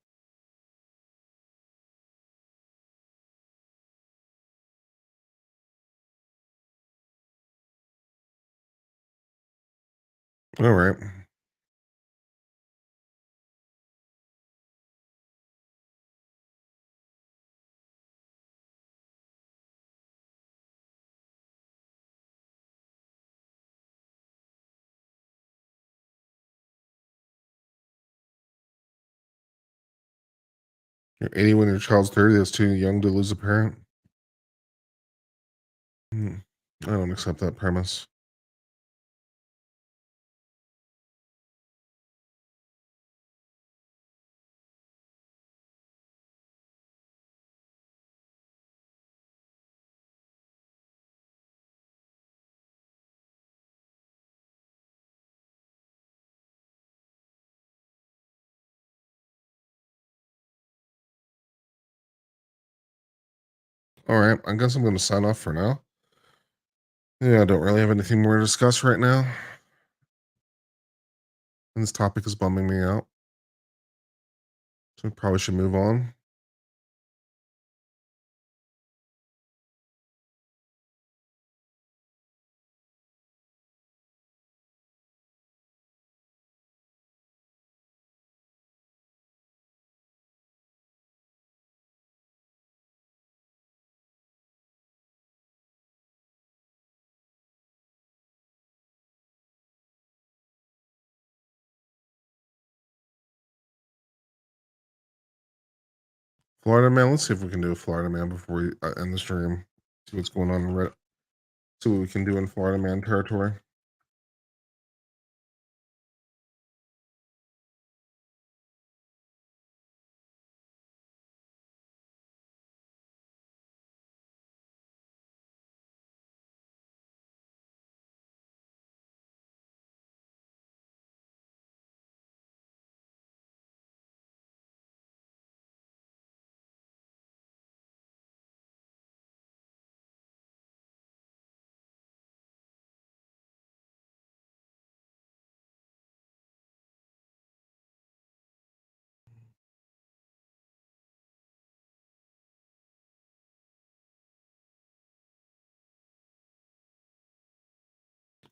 All right. You're 80 when your child's 30. That's too young to lose a parent. I don't accept that premise. All right, I guess I'm going to sign off for now. Yeah, I don't really have anything more to discuss right now. And this topic is bumming me out. So we probably should move on. Florida man, let's see if we can do a Florida man before we end the stream. See what's going on in Reddit. See what we can do in Florida man territory.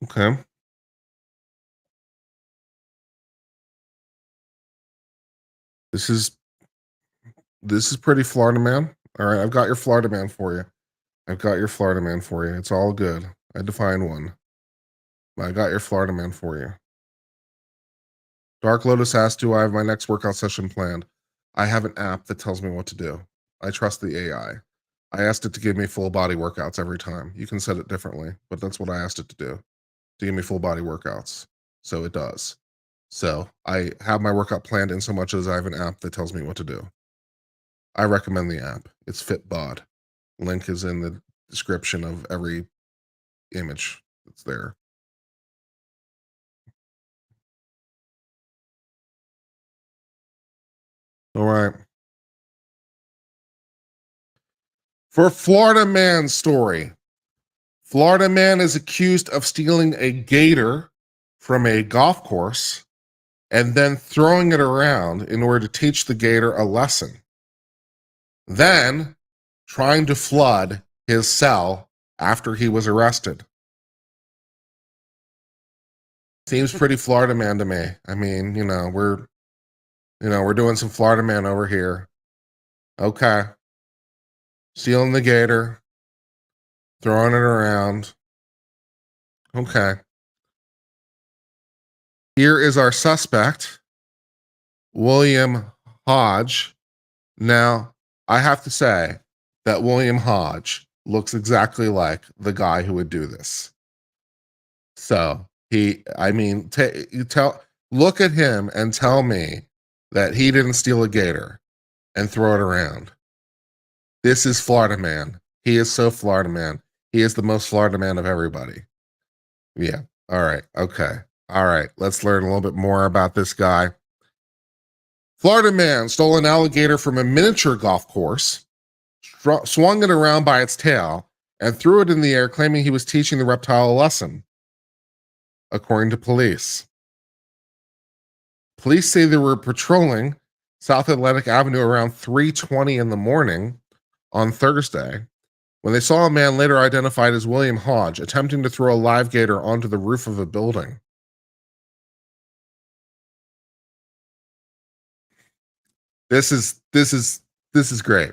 Okay. This is pretty Florida man. All right, I've got your Florida man for you. I've got your Florida man for you. It's all good. I defined one. I got your Florida man for you. Dark Lotus asked, do I have my next workout session planned? I have an app that tells me what to do. I trust the AI. I asked it to give me full body workouts every time. You can set it differently, but that's what I asked it to do. To give me full body workouts. So it does. So I have my workout planned in so much as I have an app that tells me what to do. I recommend the app. It's FitBod. Link is in the description of every image that's there. All right. For Florida man story. Florida man is accused of stealing a gator from a golf course and then throwing it around in order to teach the gator a lesson. Then trying to flood his cell after he was arrested. Seems pretty Florida man to me. I mean, we're doing some Florida man over here. Okay. Stealing the gator, throwing it around. Okay. Here is our suspect, William Hodge. Now, I have to say that William Hodge looks exactly like the guy who would do this. So look at him and tell me that he didn't steal a gator and throw it around. This is Florida man. He is so Florida man. He is the most Florida man of everybody. Yeah. All right. Okay. All right. Let's learn a little bit more about this guy. Florida man stole an alligator from a miniature golf course, swung it around by its tail, and threw it in the air, claiming he was teaching the reptile a lesson, according to police. Police say they were patrolling South Atlantic Avenue around 3:20 in the morning on Thursday when they saw a man later identified as William Hodge attempting to throw a live gator onto the roof of a building. This is great.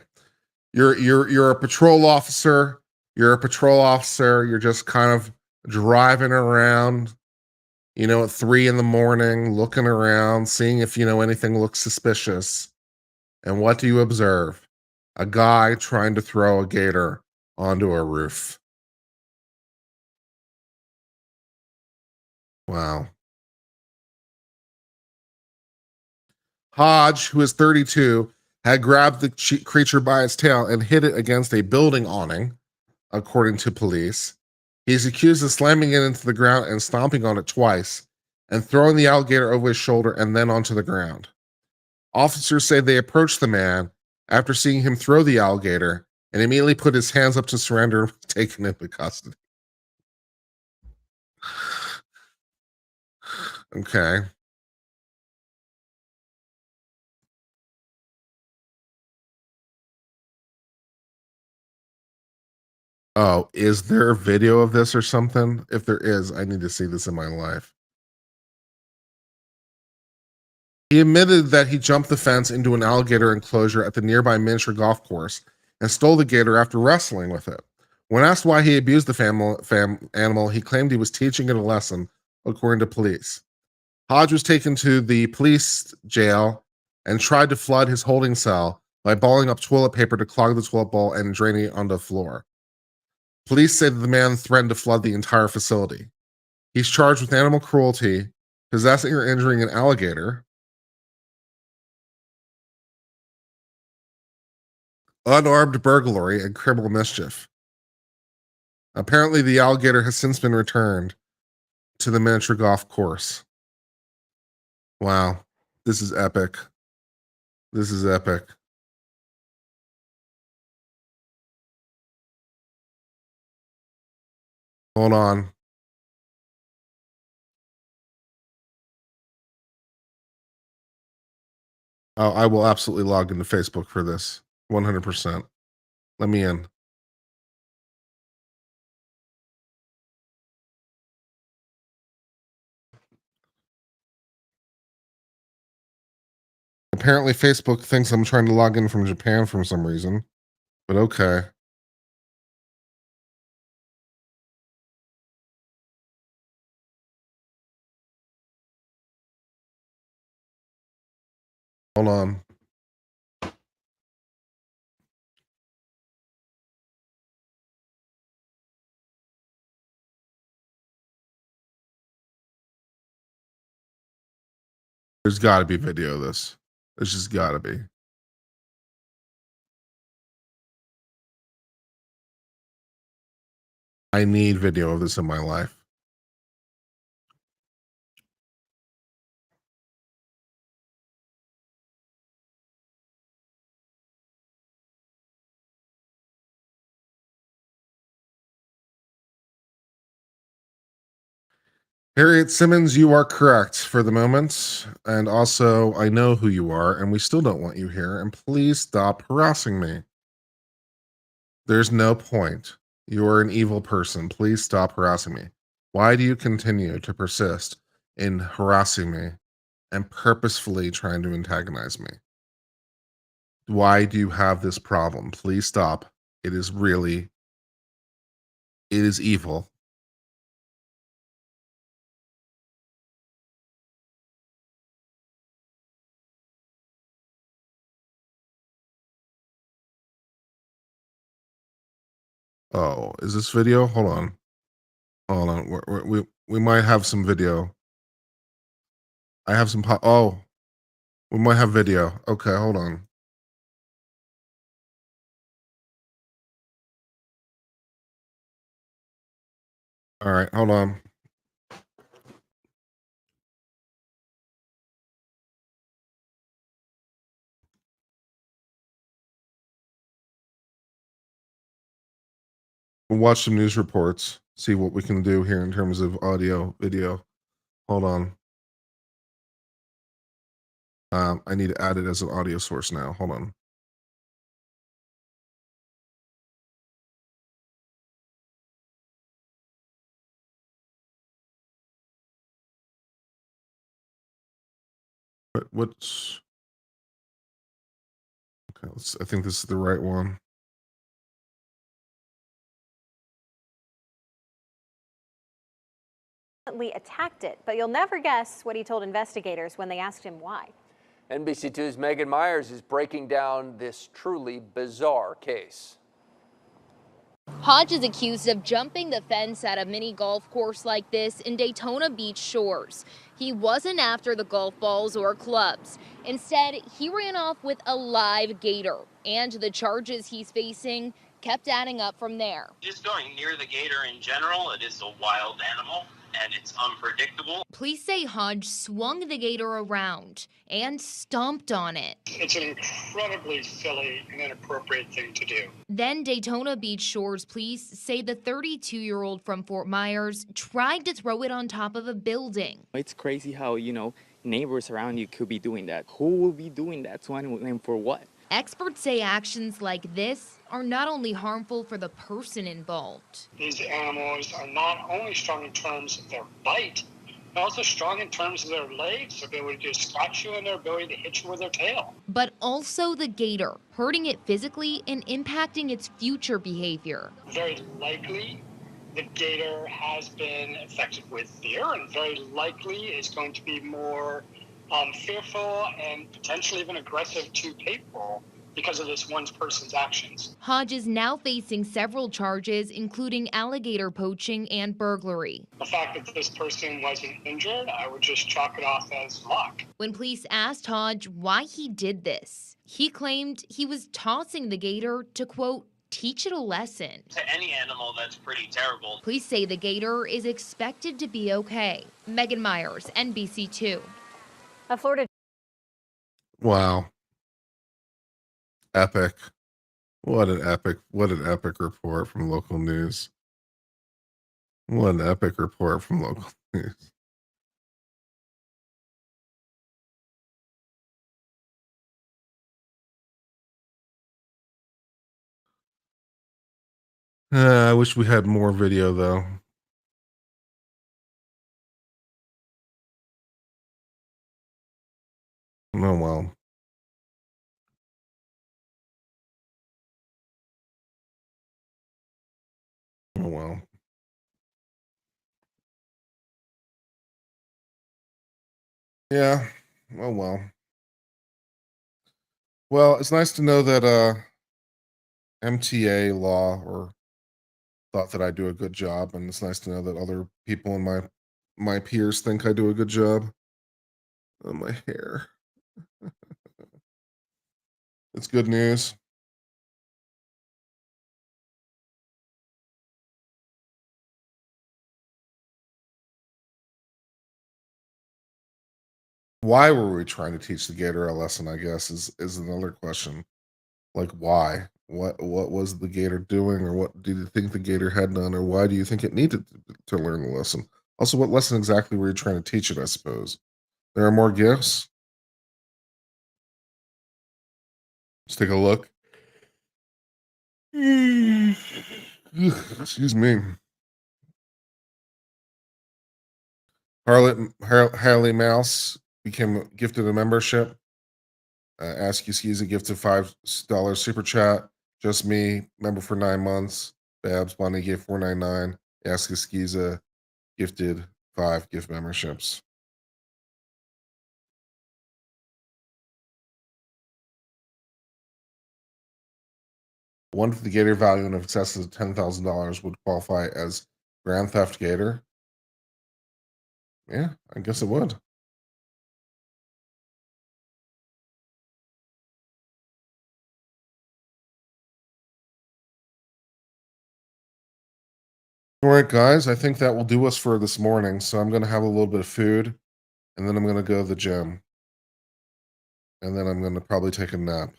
You're a patrol officer. You're just kind of driving around, at 3 a.m, looking around, seeing if anything looks suspicious. And what do you observe? A guy trying to throw a gator onto a roof. Wow. Hodge, who is 32, had grabbed the creature by its tail and hit it against a building awning, according to police. He's accused of slamming it into the ground and stomping on it twice and throwing the alligator over his shoulder and then onto the ground. Officers say they approached the man after seeing him throw the alligator and immediately put his hands up to surrender and was taken into custody. Okay. Oh, is there a video of this or something? If there is, I need to see this in my life. He admitted that he jumped the fence into an alligator enclosure at the nearby miniature golf course and stole the gator after wrestling with it. When asked why he abused the animal, he claimed he was teaching it a lesson, according to police. Hodge was taken to the police jail and tried to flood his holding cell by balling up toilet paper to clog the toilet bowl and draining it onto the floor. Police say that the man threatened to flood the entire facility. He's charged with animal cruelty, possessing or injuring an alligator, unarmed burglary, and criminal mischief. Apparently, the alligator has since been returned to the miniature golf course. Wow, this is epic. This is epic. Hold on. Oh, I will absolutely log into Facebook for this. 100%. Let me in. Apparently, Facebook thinks I'm trying to log in from Japan for some reason. But okay. Hold on. There's got to be video of this. There's just got to be. I need video of this in my life. Harriet Simmons, you are correct for the moment. And also, I know who you are, and we still don't want you here. And please stop harassing me. There's no point. You are an evil person. Please stop harassing me. Why do you continue to persist in harassing me and purposefully trying to antagonize me? Why do you have this problem? Please stop. It is evil. Oh, is this video? Hold on. Hold on. We might have some video. I have some. Oh, we might have video. Okay, hold on. All right, hold on. We'll watch some news reports. See what we can do here in terms of audio, video. Hold on. I need to add it as an audio source now. Hold on. What's okay? I think this is the right one. Attacked it, but you'll never guess what he told investigators when they asked him why. NBC2's Megan Myers is breaking down this truly bizarre case. Hodge is accused of jumping the fence at a mini golf course like this in Daytona Beach shores. He wasn't after the golf balls or clubs. Instead, he ran off with a live gator, and the charges he's facing kept adding up from there. Just going near the gator in general, it is a wild animal, and it's unpredictable. Police say Hodge swung the gator around and stomped on it. It's an incredibly silly and inappropriate thing to do. Then Daytona Beach Shores police say the 32-year-old from Fort Myers tried to throw it on top of a building. It's crazy how, neighbors around you could be doing that. Who will be doing that to anyone and for what? Experts say actions like this are not only harmful for the person involved. These animals are not only strong in terms of their bite, but also strong in terms of their legs, their ability to scratch you, and their ability to hit you with their tail. But also the gator, hurting it physically and impacting its future behavior. Very likely, the gator has been affected with fear, and very likely is going to be more fearful and potentially even aggressive to people because of this one person's actions. Hodge is now facing several charges, including alligator poaching and burglary. The fact that this person wasn't injured, I would just chalk it off as luck. When police asked Hodge why he did this, he claimed he was tossing the gator to, quote, teach it a lesson. To any animal, that's pretty terrible. Police say the gator is expected to be okay. Megan Myers, NBC2. A Florida Wow. Epic. What an epic report from local news. What an epic report from local news. I wish we had more video though. Oh well. Oh well. Yeah. Oh well. Well, it's nice to know that MTA law or thought that I do a good job, and it's nice to know that other people in my peers think I do a good job. Oh, my hair. It's good news. Why were we trying to teach the gator a lesson, I guess, is another question. Like why? What was the gator doing, or what do you think the gator had done, or why do you think it needed to learn the lesson? Also, what lesson exactly were you trying to teach it, I suppose? There are more gifts. Let's take a look. Excuse me. Harley Mouse became gifted a membership. Ask You Skis a gift of $5 super chat. Just Me, member for 9 months. Babs Bunny gave $4.99. Ask You Skis gifted 5 gift memberships. One for the gator value in excess of $10,000 would qualify as Grand Theft Gator. Yeah, I guess it would. All right, guys, I think that will do us for this morning. So I'm going to have a little bit of food, and then I'm going to go to the gym. And then I'm going to probably take a nap.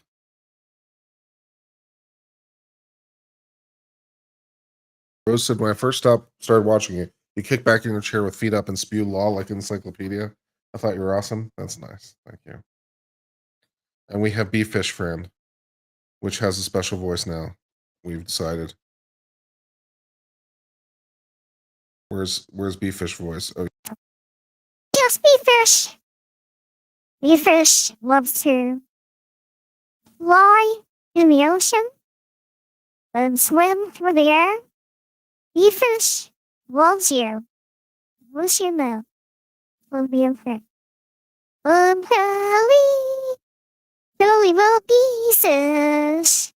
Rose said, when I first started watching it, you kick back in your chair with feet up and spew law like encyclopedia. I thought you were awesome. That's nice. Thank you. And we have Beef Fish Friend, which has a special voice now. We've decided. Where's Beef Fish voice? Oh, Yes, Bee Fish. Bee Fish loves to lie in the ocean and swim through the air. Bee Fish loves you. Wish you know. Will be okay. Billy Bo Pieces.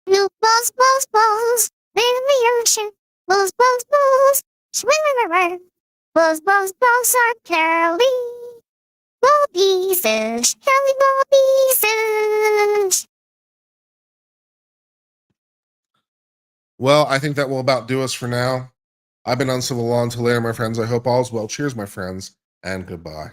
You buzz, buzz, buzz in the ocean. Buzz, buzz, buzz, swimming around. Buzz, buzz, buzz on Kelly. Bo Pieces, Kelly Bo Pieces. Well, I think that will about do us for now. I've been Uncivil Law until later, my friends. I hope all's well. Cheers, my friends, and goodbye.